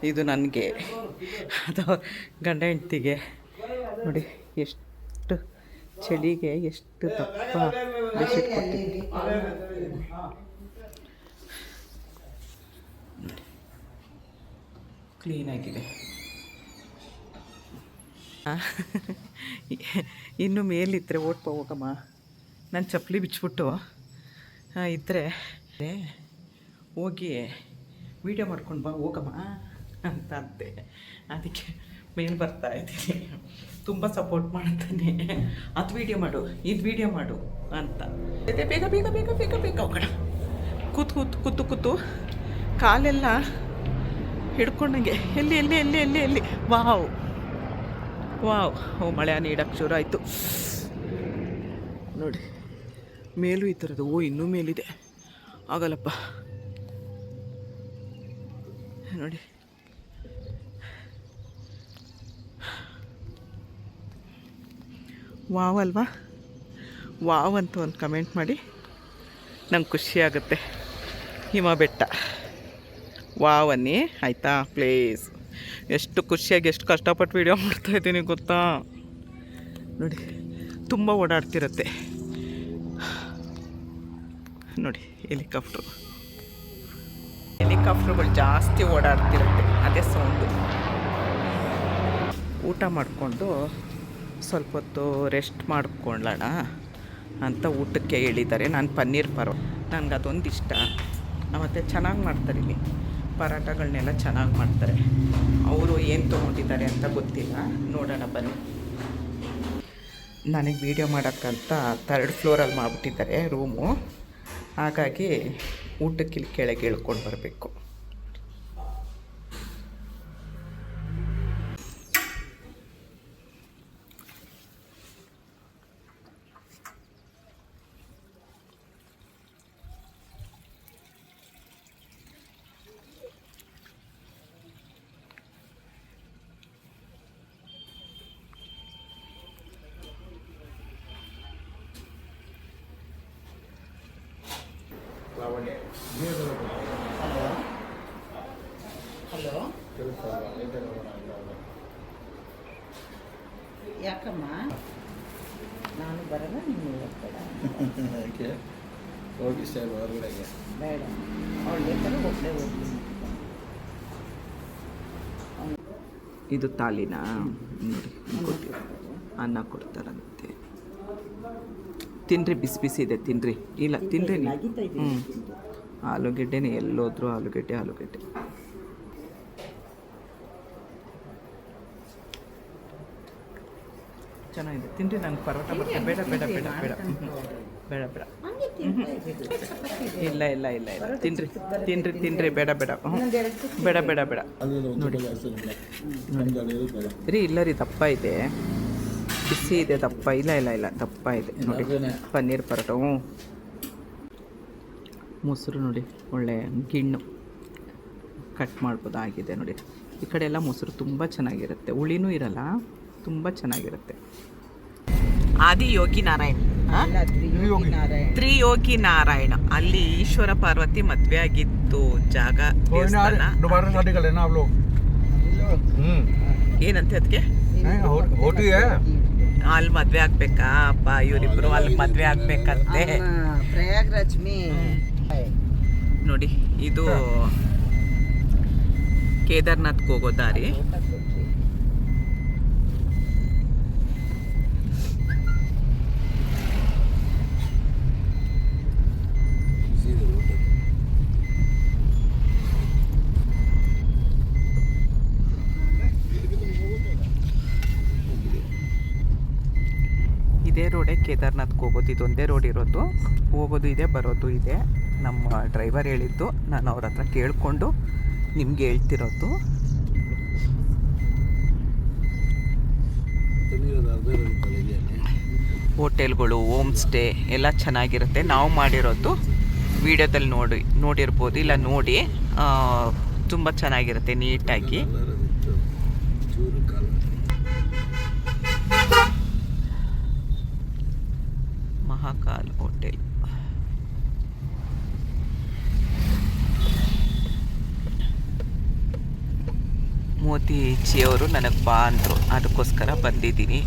ಇದು ನನಗೆ, ಅದು ಗಂಡ ಹೆಂಡ್ತಿಗೆ ನೋಡಿ. ಎಷ್ಟು ಚಳಿಗೆ ಎಷ್ಟು ದಪ್ಪ ಬೆಡ್ಶೀಟ್ ಕೊಟ್ಟಿದ್ದೀನಿ. ಕ್ಲೀನಾಗಿದೆ. ಇನ್ನು ಮೇಲಿದ್ದರೆ ಓಟ್ಪ ಹೋಗಮ್ಮ, ನಾನು ಚಪ್ಪಲಿ ಬಿಚ್ಚಿಬಿಟ್ಟು ಇದ್ದರೆ ಹೋಗಿ ವೀಡಿಯೋ ಮಾಡ್ಕೊಂಡು ಬಾ ಹೋಗಮ್ಮ ಅಂತ ಅಂತೆ. ಅದಕ್ಕೆ ಮೇಲೆ ಬರ್ತಾ ಇದ್ದೀನಿ. ತುಂಬ ಸಪೋರ್ಟ್ ಮಾಡ್ತಾನೆ, ಅದು ವೀಡಿಯೋ ಮಾಡು, ಇದು ವೀಡಿಯೋ ಮಾಡು ಅಂತ. ಅದೇ ಬೇಗ ಬೇಗ ಬೇಗ ಬೇಗ ಬೇಗ ಹೋಗೋಣ. ಕೂತು ಕೂತು ಕೂತು ಕೂತು ಕಾಲೆಲ್ಲ ಹಿಡ್ಕೊಂಡಂಗೆ ಎಲ್ಲಿ ಎಲ್ಲಿ ಎಲ್ಲಿ ಎಲ್ಲಿ ಎಲ್ಲಿ. Wow wow. ಓ ಮಳೆ ನೀಡಕ್ಕೆ ಶುರು ಆಯಿತು ನೋಡಿ. ಮೇಲೂ ಈ ಥರದ್ದು. ಓ ಇನ್ನೂ ಮೇಲಿದೆ, ಆಗಲ್ಲಪ್ಪ ನೋಡಿ. ವಾವ್ ಅಲ್ವಾ? ವಾವ್ ಅಂತ ಒಂದು ಕಮೆಂಟ್ ಮಾಡಿ, ನಂಗೆ ಖುಷಿ ಆಗುತ್ತೆ. ಹಿಮ ಬೆಟ್ಟ ವಾವ್ ಅನ್ನಿ ಆಯಿತಾ ಪ್ಲೇಸ್. ಎಷ್ಟು ಖುಷಿಯಾಗಿ ಎಷ್ಟು ಕಷ್ಟಪಟ್ಟು ವೀಡಿಯೋ ಮಾಡ್ತಾಯಿದ್ದೀನಿ ಗೊತ್ತಾ ನೋಡಿ. ತುಂಬ ಓಡಾಡ್ತಿರುತ್ತೆ ನೋಡಿ. ಹೆಲಿಕಾಪ್ಟ್ರುಗಳು ಜಾಸ್ತಿ ಓಡಾಡ್ತಿರುತ್ತೆ, ಅದೇ ಸೌಂಡು. ಊಟ ಮಾಡಿಕೊಂಡು ಸ್ವಲ್ಪ ಹೊತ್ತು ರೆಸ್ಟ್ ಮಾಡ್ಕೊಳ್ಳೋಣ ಅಂತ ಊಟಕ್ಕೆ ಹೇಳಿದ್ದಾರೆ. ನಾನು ಪನ್ನೀರ್ ನನಗೆ ಅದೊಂದು ಇಷ್ಟ. ಮತ್ತು ಚೆನ್ನಾಗಿ ಮಾಡ್ತಾರೆ ಇಲ್ಲಿ, ಪರಾಟಗಳನ್ನೆಲ್ಲ ಚೆನ್ನಾಗಿ ಮಾಡ್ತಾರೆ. ಅವರು ಏನು ತೊಗೊಂಡಿದ್ದಾರೆ ಅಂತ ಗೊತ್ತಿಲ್ಲ, ನೋಡೋಣ ಬನ್ನಿ. ನನಗೆ ವೀಡಿಯೋ ಮಾಡೋಕ್ಕಂತ 3rd ಫ್ಲೋರಲ್ಲಿ ಮಾಡಿಬಿಟ್ಟಿದ್ದಾರೆ ರೂಮು, ಹಾಗಾಗಿ ಊಟಕ್ಕೆ ಇಲ್ಲಿ ಕೆಳಗೆ ಇಳ್ಕೊಂಡು ಬರಬೇಕು. ಹಲೋ, ಯಾಕಮ್ಮ ನಾನು ಬರಲ್ಲ, ನೀನು ಹೋಗ್ಬೇಡ. ಹೋಗಿ ಸ್ಟೈಲ್ ಹೊರಗಡೆಗೆ ಬೇಡ, ಅವಳು ಬೇಕಾದ್ರೆ ಒಬ್ಬಳೇ ಹೋಗ್ತೀನಿ. ಇದು ತಾಲಿನಾ ನೋಡಿ, ಅನ್ನ ಕೊಡ್ತಾರಂತೆ. ತಿನ್ನಿರಿ, ಬಿಸಿ ಬಿಸಿ ಇದೆ, ತಿನ್ನಿರಿ. ಇಲ್ಲ ತಿನ್ನಿರಿ ನೀವು. ಆಲೂಗೆಡ್ಡೆನೇ, ಎಲ್ಲೋದ್ರೂ ಆಲೂಗೆಡ್ಡೆ. ಚೆನ್ನಾಗಿದೆ, ತಿನ್ನಿರಿ. ನನಗೆ ಪರೋಟ ಬರ್ತದೆ. ಬೇಡ ಬೇಡ ಬೇಡ ಬೇಡ ಬೇಡ ಬೇಡ. ಇಲ್ಲ ಇಲ್ಲ ಇಲ್ಲ ಇಲ್ಲ, ತಿನ್ನಿರಿ. ಬೇಡ ಬೇಡ ಬೇಡ ಬೇಡ ಬೇಡ ನೋಡಿ ರೀ. ಇಲ್ಲ ರೀ, ದಪ್ಪ ಇದೆ, ಬಿಸಿ ಇದೆ, ದಪ್ಪ. ಇಲ್ಲ ಇಲ್ಲ ಇಲ್ಲ, ದಪ್ಪ ಇದೆ ನೋಡಿ. ಪನ್ನೀರ್ ಪರೋಟ. ಮೊಸರು ನೋಡಿ ಒಳ್ಳೆ ಗಿಣ್ಣು ಕಟ್ ಮಾಡ್ಬೋದಾಗಿದೆ ನೋಡಿ. ಈ ಕಡೆ ಎಲ್ಲ ಮೊಸರು ತುಂಬ ಚೆನ್ನಾಗಿರುತ್ತೆ, ಹುಳಿನೂ ಇರಲ್ಲ, ತುಂಬ ಚೆನ್ನಾಗಿರುತ್ತೆ. ಆದಿಯೋಗಿ ನಾರಾಯಣ, ಅಲ್ಲ, ತ್ರಿಯೋಗಿ ನಾರಾಯಣ. ತ್ರಿಯೋಗಿ ನಾರಾಯಣ, ಅಲ್ಲಿ ಈಶ್ವರ ಪಾರ್ವತಿ ಮದುವೆ ಆಗಿದ್ದು ಜಾಗ, ದೇವಸ್ಥಾನ. दोबारा शादी कर लेना आप लोग. ಏನಂತೆ ಅದಕ್ಕೆ? होती है ಅಲ್ಲಿ ಮದ್ವೆ ಆಗ್ಬೇಕಾ ಅಪ್ಪ, ಇವರಿಬ್ರು ಅಲ್ಲಿ ಮದ್ವೆ ಆಗ್ಬೇಕಂತೆ. ಪ್ರಯಾಗ್ರಾಜ್ ಮೇ ನೋಡಿ ಇದು ಕೇದಾರ್ನಾಥ್ಗೆ ಹೋಗೋ ದಾರಿ. ಇದೇ ರೋಡೇ ಕೇದಾರ್ನಾಥ್ಗೆ ಹೋಗೋದು, ಇದೊಂದೇ ರೋಡ್ ಇರೋದು, ಹೋಗೋದು ಇದೆ ಬರೋದು ಇದೆ. ನಮ್ಮ ಡ್ರೈವರ್ ಹೇಳಿದ್ದು, ನಾನು ಅವ್ರ ಹತ್ರ ಕೇಳಿಕೊಂಡು ನಿಮ್ಗೆ ಹೇಳ್ತಿರೋದು. ಹೋಟೆಲ್ಗಳು, ಹೋಮ್ ಸ್ಟೇ ಎಲ್ಲ ಚೆನ್ನಾಗಿರುತ್ತೆ. ನಾವು ಮಾಡಿರೋದು ವಿಡಿಯೋದಲ್ಲಿ ನೋಡಿರ್ಬೋದು, ಇಲ್ಲ ನೋಡಿ, ತುಂಬ ಚೆನ್ನಾಗಿರುತ್ತೆ ನೀಟಾಗಿ. ಮಹಾಕಾಲ್ ಹೋಟೆಲ್. ಮೋದಿಜಿಯವರು ನನಗೆ ಬಾ ಅಂದರು, ಅದಕ್ಕೋಸ್ಕರ ಬಂದಿದ್ದೀನಿ.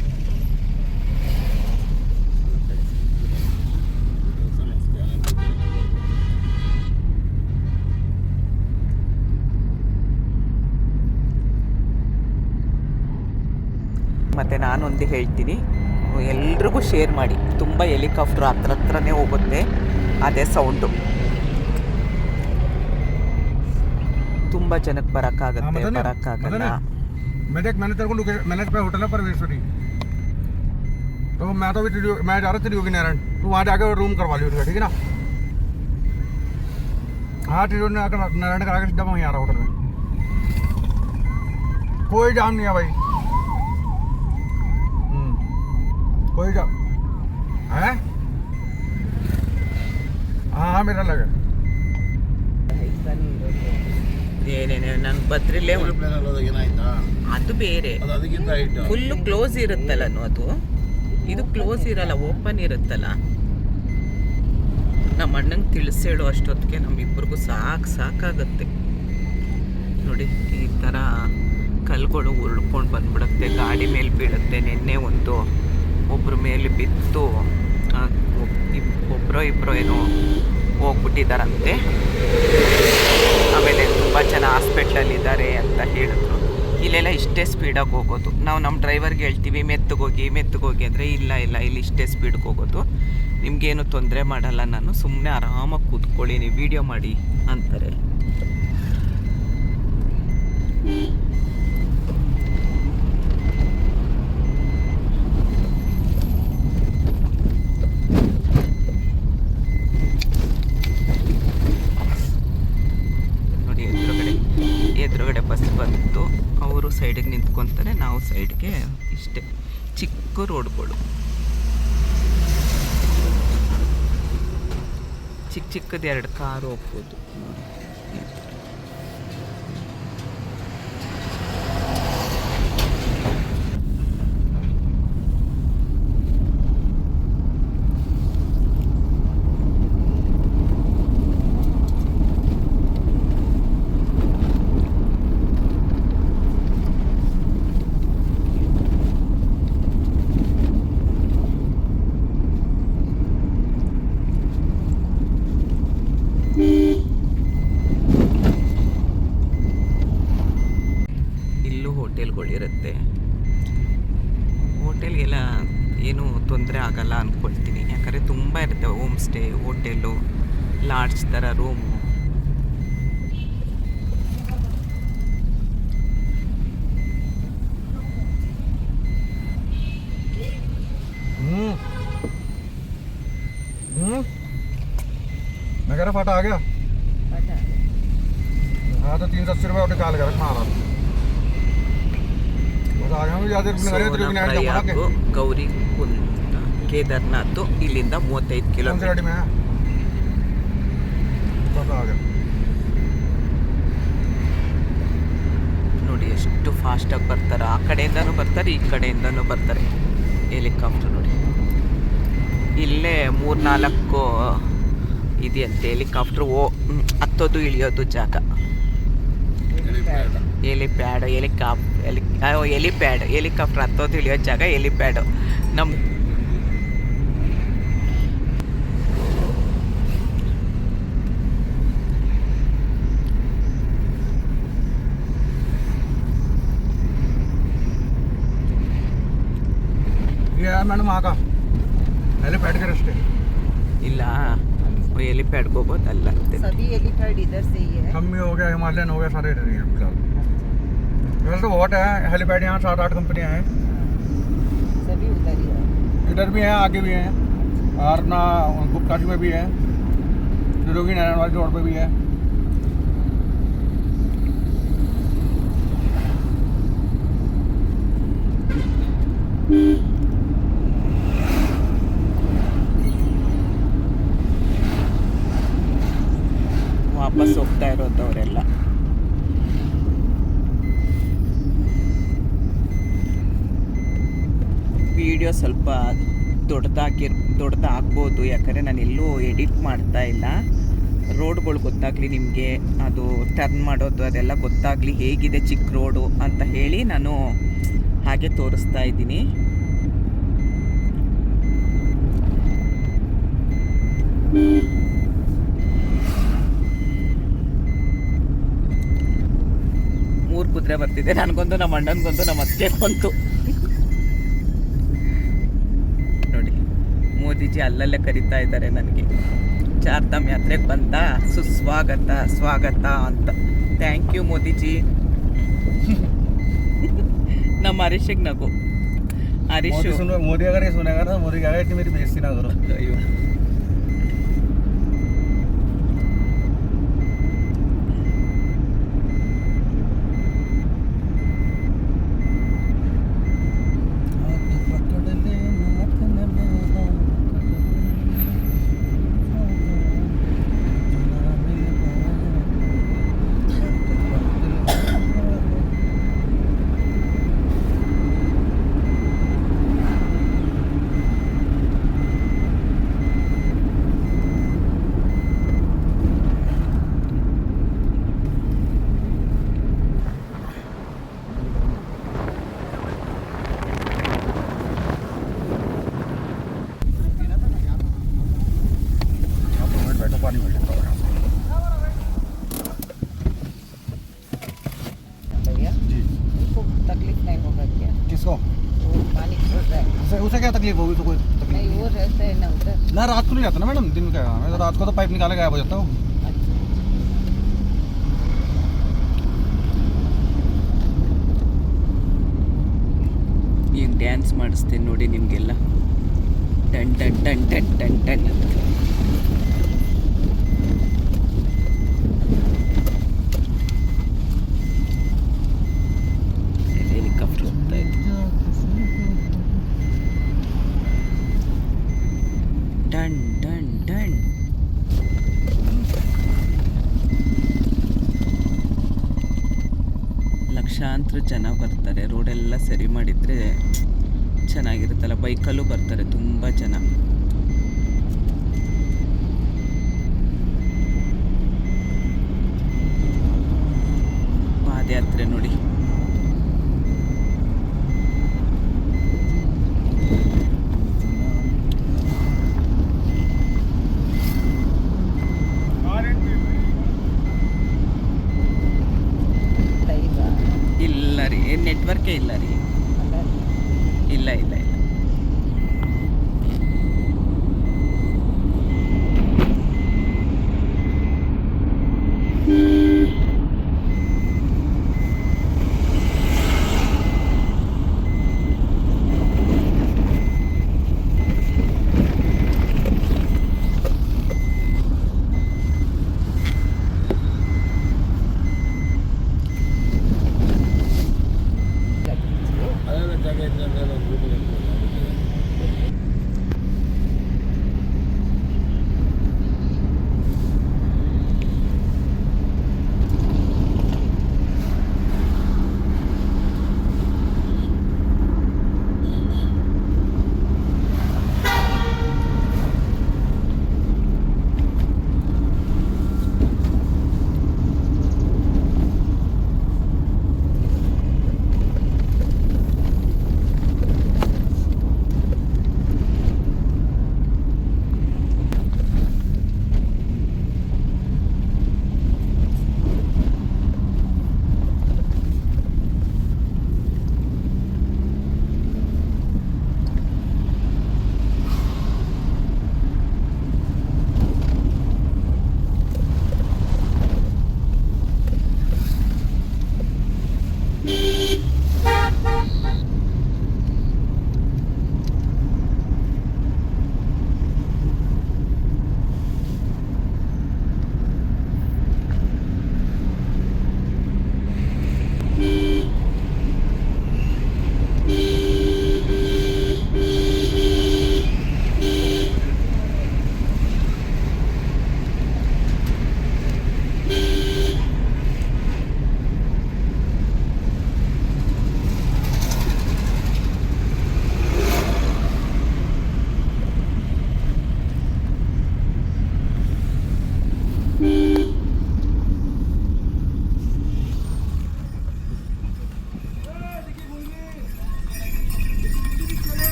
ಮತ್ತು ನಾನೊಂದು ಹೇಳ್ತೀನಿ, ಎಲ್ರಿಗೂ ಶೇರ್ ಮಾಡಿ. ತುಂಬ ಹೆಲಿಕಾಪ್ಟ್ರ್ ಹತ್ರನೇ ಹೋಗುತ್ತೆ, ಅದೇ ಸೌಂಡು. ತುಂಬ ಜನಕ್ಕೆ ಬರೋಕ್ಕಾಗಲ್ಲ. मैंने तेरे को मैंने पे होटल है परमेश्वरी, तो मैं जा रहा त्रियोगी नारायण, तू वहाँ जाके रूम करवा लियो, ठीक है ना? हाँ, त्रियोगी नारायण करा के सीधा वहीं आ रहा होटल में, कोई जाम नहीं है भाई, कोई जाम है? हाँ मेरा लगा ಏನೇನೆ ನಂಗೆ ಬದ್ರಿಲ್ಲೇ ಅದು ಬೇರೆ, ಫುಲ್ಲು ಕ್ಲೋಸ್ ಇರುತ್ತಲ್ಲ ಅದು. ಇದು ಕ್ಲೋಸ್ ಇರಲ್ಲ, ಓಪನ್ ಇರುತ್ತಲ್ಲ. ನಮ್ಮ ಅಣ್ಣಂಗೆ ತಿಳಿಸೇಳು ಅಷ್ಟೊತ್ತಿಗೆ ನಮ್ಮಿಬ್ಬರಿಗೂ ಸಾಕಾಗುತ್ತೆ ನೋಡಿ. ಈ ಥರ ಕಲ್ಗಳು ಉರುಳ್ಕೊಂಡು ಬಂದ್ಬಿಡುತ್ತೆ, ಗಾಡಿ ಮೇಲೆ ಬೀಳುತ್ತೆ. ನಿನ್ನೆ ಒಬ್ಬರ ಮೇಲೆ ಬಿತ್ತು, ಇಬ್ಬರೋ ಏನೋ ಹೋಗ್ಬಿಟ್ಟಿದ್ದಾರಂತೆ. ಆಮೇಲೆ ತುಂಬ ಜನ ಹಾಸ್ಪಿಟ್ಲಲ್ಲಿದ್ದಾರೆ ಅಂತ ಹೇಳಿದ್ರು. ಇಲ್ಲೆಲ್ಲ ಇಷ್ಟೇ ಸ್ಪೀಡಾಗಿ ಹೋಗೋದು. ನಾವು ನಮ್ಮ ಡ್ರೈವರ್ಗೆ ಹೇಳ್ತೀವಿ ಮೆತ್ತಗೋಗಿ ಅಂದರೆ ಇಲ್ಲ ಇಲ್ಲಿ ಇಷ್ಟೇ ಸ್ಪೀಡ್ಗೆ ಹೋಗೋದು, ನಿಮಗೇನು ತೊಂದರೆ ಮಾಡಲ್ಲ, ನಾನು ಸುಮ್ಮನೆ ಆರಾಮಾಗಿ ಕೂತ್ಕೊಳ್ಳಿ, ನೀವು ವೀಡಿಯೋ ಮಾಡಿ ಅಂತಾರೆ. ಎದುರುಗಡೆ ಬಸ್ ಬಂತು, ಅವರು ಸೈಡಿಗೆ ನಿಂತ್ಕೊತಾರೆ, ನಾವು ಸೈಡ್ಗೆ. ಇಷ್ಟೇ ಚಿಕ್ಕ ರೋಡ್ಗಳು, ಚಿಕ್ಕದು 2 ಕಾರು ಹೋಗ್ಬೋದು. ಹೋಟೆಲ್ಗಳಿರುತ್ತೆ, ಹೋಟೆಲ್ಗೆಲ್ಲ ಏನೂ ತೊಂದರೆ ಆಗಲ್ಲ ಅಂದ್ಕೊಳ್ತೀನಿ. ಯಾಕಂದರೆ ತುಂಬ ಇರುತ್ತೆ, ಹೋಮ್ ಸ್ಟೇ, ಹೋಟೆಲು, ಲಾಡ್ಜ್ ಥರ ರೂಮು. मैं कह रहा फाटा आ गया। हाँ तो 380 रुपये और निकाल कर रखना आ रहा बस आ गया। ಗೌರಿ ಕುಂಟ ಕೇದಾರ್ನಾಥ್ ಇಲ್ಲಿಂದ 35 ಕಿಲೋಮೀಟರ್. ನೋಡಿ ಎಷ್ಟು ಫಾಸ್ಟಾಗಿ ಬರ್ತಾರೆ, ಆ ಕಡೆಯಿಂದನೂ ಬರ್ತಾರೆ, ಈ ಕಡೆಯಿಂದನೂ ಬರ್ತಾರೆ ಹೆಲಿಕಾಪ್ಟರ್. ನೋಡಿ ಇಲ್ಲೇ 3-4 ಇದೆಯಂತೆ ಹೆಲಿಕಾಪ್ಟ್ರು ಹತ್ತೋದು ಇಳಿಯೋದು ಜಾಗ. ಹೆಲಿಕಾಪ್ಟರ್ ಹತ್ತೋದು ಇಳಿಯೋ ಜಾಗ ಹೆಲಿಪ್ಯಾಡು. ನಮ್ಮ मैडम वहाँ का हेलीपैड का रास्ते ಇಲ್ಲ ಹೆಲಿಪ್ಯಾಡ್ಗೆ ಹೋಗೋದಲ್ಲ. सभी हेलीपैड इधर से ही है। हम भी हो गया, हिमालयन हो गया, सारे इधर ही हैं फिलहाल। वैसे तो बहुत है हेलीपैड, यहाँ 7-8 कंपनियाँ हैं, सभी उधर ही है। इधर भी हैं, आगे भी हैं, और अपना गुप्ताजी में भी है, निरोगी नारायण वाली रोड पे भी है। ವಾಪಸ್ ಹೋಗ್ತಾ ಇರೋದು ಅವರೆಲ್ಲ. ವಿಡಿಯೋ ಸ್ವಲ್ಪ ದೊಡ್ಡದಾಗ್ಬೋದು, ಯಾಕಂದರೆ ನಾನು ಎಲ್ಲೂ ಎಡಿಟ್ ಮಾಡ್ತಾ ಇಲ್ಲ. ರೋಡ್ಗಳು ಗೊತ್ತಾಗಲಿ ನಿಮಗೆ, ಅದು ಟರ್ನ್ ಮಾಡೋದು ಅದೆಲ್ಲ ಗೊತ್ತಾಗಲಿ, ಹೇಗಿದೆ ಚಿಕ್ಕ ರೋಡು ಅಂತ ಹೇಳಿ ನಾನು ಹಾಗೆ ತೋರಿಸ್ತಾ ಇದ್ದೀನಿ. ಕುದುರೆ ಬರ್ತಿದೆ, ನನಗೊಂದು, ನಮ್ಮ ಅಣ್ಣನಿಗೊಂದು, ನಮ್ಮ ಅತ್ತೆಗೊಂದು. ನೋಡಿ ಮೋದಿಜಿ ಅಲ್ಲಲ್ಲೇ ಕರಿತಾ ಇದ್ದಾರೆ ನನಗೆ, ಚಾರ್ಧಾಮ್ ಯಾತ್ರೆಗೆ ಬಂದ ಸ್ವಾಗತ ಅಂತ. Thank you Modiji. ನಮ್ಮ ಹರೀಶಿಗೆ ನಗು. ಹರೀಶು मोदी अगर ये सुनेगा ना, मोदी कहेगा इतनी मेरी बेइज्जती ना करो। ಅಯ್ಯೋ पानी मिल जाता है भैया जी। उनको तकलीफ नहीं होगा क्या? किसको? वो पानी छोड़ रहा है। उसे क्या तकलीफ होगी? तो कोई तकलीफ नहीं, वो रहते हैं ना उधर। ना, रात को नहीं जाता ना मैडम, दिन में क्या, मैं तो रात को तो पाइप निकाले गायब हो जाता हूँ। ಈಗ ಡ್ಯಾನ್ಸ್ ಮಾಡಿಸ್ತೀನಿ ನೋಡಿ ನಿಮಗೆಲ್ಲ. Ton ton ton ton ton ton ಅಂತ. ಹೆಲಿಕಾಪ್ಟರ್ ಹೋಗ್ತಾ ಇದೆ. Ton ton ton. ಲಕ್ಷಾಂತರ ಜನ ಬರ್ತಾರೆ. ರೋಡೆಲ್ಲ ಸರಿ ಮಾಡಿದರೆ ಚೆನ್ನಾಗಿರುತ್ತಲ್ಲ. ಬೈಕಲ್ಲೂ ಬರ್ತಾರೆ ತುಂಬ ಜನ. ಪಾದಯಾತ್ರೆ ನೋಡಿ. ಇಲ್ಲ ರೀ, ನೆಟ್ವರ್ಕೇ ಇಲ್ಲ ರೀ. ಇಲ್ಲ ಇಲ್ಲ ಇಲ್ಲ. ಅದೆಲ್ಲ ಜಾಗ ಇದ್ದರೆ ಒಂದು ರೂಮ್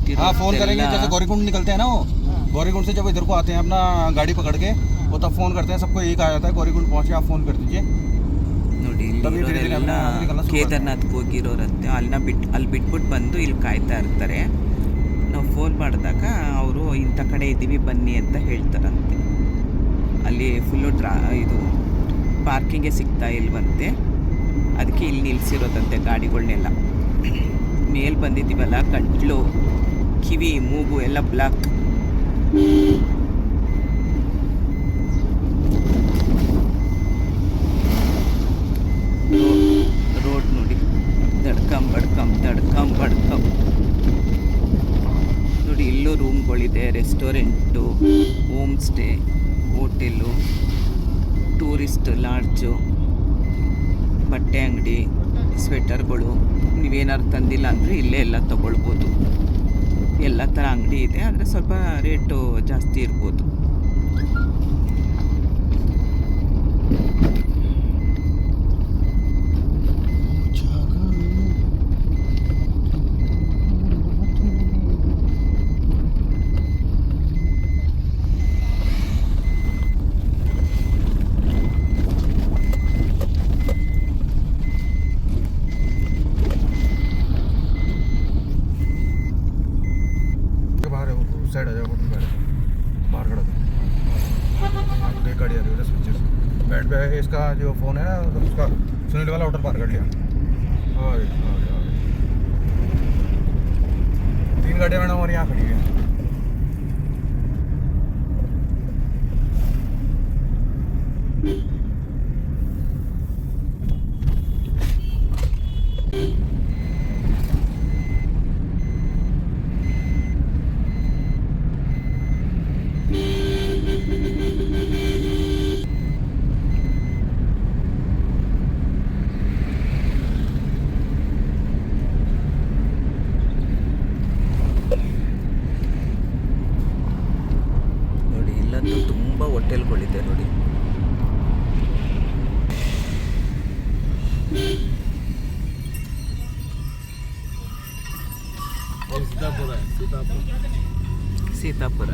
ಇಟ್ಟಿರೋ हाँ फोन करेंगे जैसे गौरीकुंड निकलते हैं ना वो गौरीकुंड से जब इधर को आते हैं अपना गाड़ी पकड़ के वो तब फोन करते हैं सबको यही कहा जाता है गौरीकुंड पहुँचे आप फोन कर दीजिए ನೋಡಿ ಇಲ್ಲಿ ತभी धीरे धीरे ಇರೋರೆಲ್ಲ अपने निकलना शुरू ಕೇದಾರ್ನಾಥ್ಗೆ ಹೋಗಿರೋರಂತೆ ಅಲ್ಲಿ ಬಿಟ್ಬಿಟ್ಟು ಬಂದು ಇಲ್ಲಿ ಕಾಯ್ತಾ ಇರ್ತಾರೆ. ನಾವು ಫೋನ್ ಮಾಡಿದಾಗ ಅವರು ಇಂಥ ಕಡೆ ಇದ್ದೀವಿ ಬನ್ನಿ ಅಂತ ಹೇಳ್ತಾರಂತೆ. ಅಲ್ಲಿ ಫುಲ್ಲು ಇದು ಪಾರ್ಕಿಂಗೇ ಸಿಗ್ತಾ ಇಲ್ವಂತೆ, ಅದಕ್ಕೆ ಇಲ್ಲಿ ನಿಲ್ಲಿಸಿರೋದಂತೆ ಗಾಡಿಗಳನ್ನೆಲ್ಲ. ಮೇಲೆ ಬಂದಿದ್ದೀವಲ್ಲ, ಗಂಟ್ಲು ಕಿವಿ ಮೂಗು ಎಲ್ಲ ಬ್ಲಾಕ್. ರೋಡ್ ನೋಡಿ, ದಡ್ಕಂ ಬಡ್ಕಂ ನೋಡಿ. ಇಲ್ಲೂ ರೂಮ್ಗಳಿದೆ, restaurant, home stay, hotel, tourist lodge, ಬಟ್ಟೆ ಅಂಗಡಿ, ಸ್ವೆಟರ್ಗಳು. ನೀವೇನಾದ್ರು ತಂದಿಲ್ಲ ಅಂದರೆ ಇಲ್ಲೇ ಎಲ್ಲ ತೊಗೊಳ್ಬೋದು. ಎಲ್ಲ ಥರ ಅಂಗಡಿ ಇದೆ, ಆದರೆ ಸ್ವಲ್ಪ ರೇಟು ಜಾಸ್ತಿ ಇರ್ಬೋದು. बाहर है वो साइड आ जाओ बाहर खड़ा था देख गाड़ी आ रही है स्विचेस बैठ पे है इसका जो फ़ोन है तो उसका सुनील वाला होटल पार कर लिया आ गए 3 गाड़ियाँ मैडम हमारे यहाँ खड़ी है ನೋಡಿ, ಇಲ್ಲಂತೂ ತುಂಬ ಹೋಟೆಲ್ಗಳಿದೆ ನೋಡಿ. ಸೀತಾಪುರ,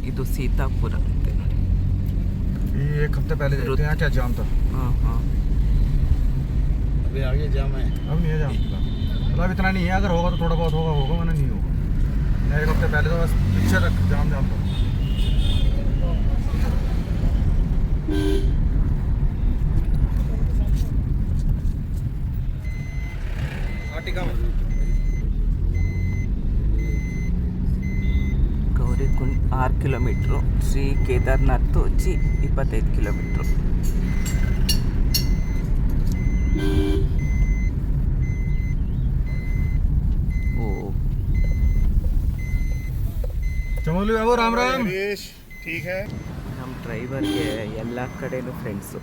ಇದು ಸೀತಾಪುರ ಅಂತೆ ನೋಡಿ. ये 1 हफ्ते पहले देखते हैं क्या जाम था ಹಾಂ हां अभी आगे जाम है. अब नहीं है जाम मतलब इतना नहीं है अगर होगा तो थोड़ा बहुत होगा वरना नहीं होगा 1 हफ्ते पहले तो बस पीछे तक जाम था ಗೌರಿಕುಂಡ್ 6 ಕಿಲೋಮೀಟ್ರು, ಶ್ರೀ ಕೇದಾರ್ನಾಥ್ 25 ಕಿಲೋಮೀಟ್ರು. ಓ, चमोली बाबू राम राम ठीक है ನಮ್ಮ ಡ್ರೈವರ್ಗೆ ಎಲ್ಲ ಕಡೆನೂ ಫ್ರೆಂಡ್ಸು.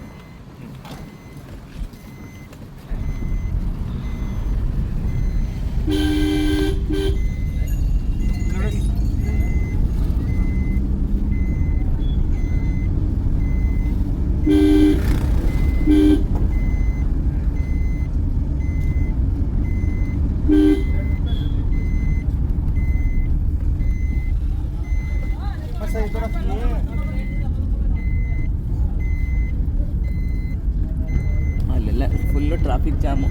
ಅಲ್ಲೆಲ್ಲ ಫುಲ್ಲು ಟ್ರಾಫಿಕ್ ಜಾಮು.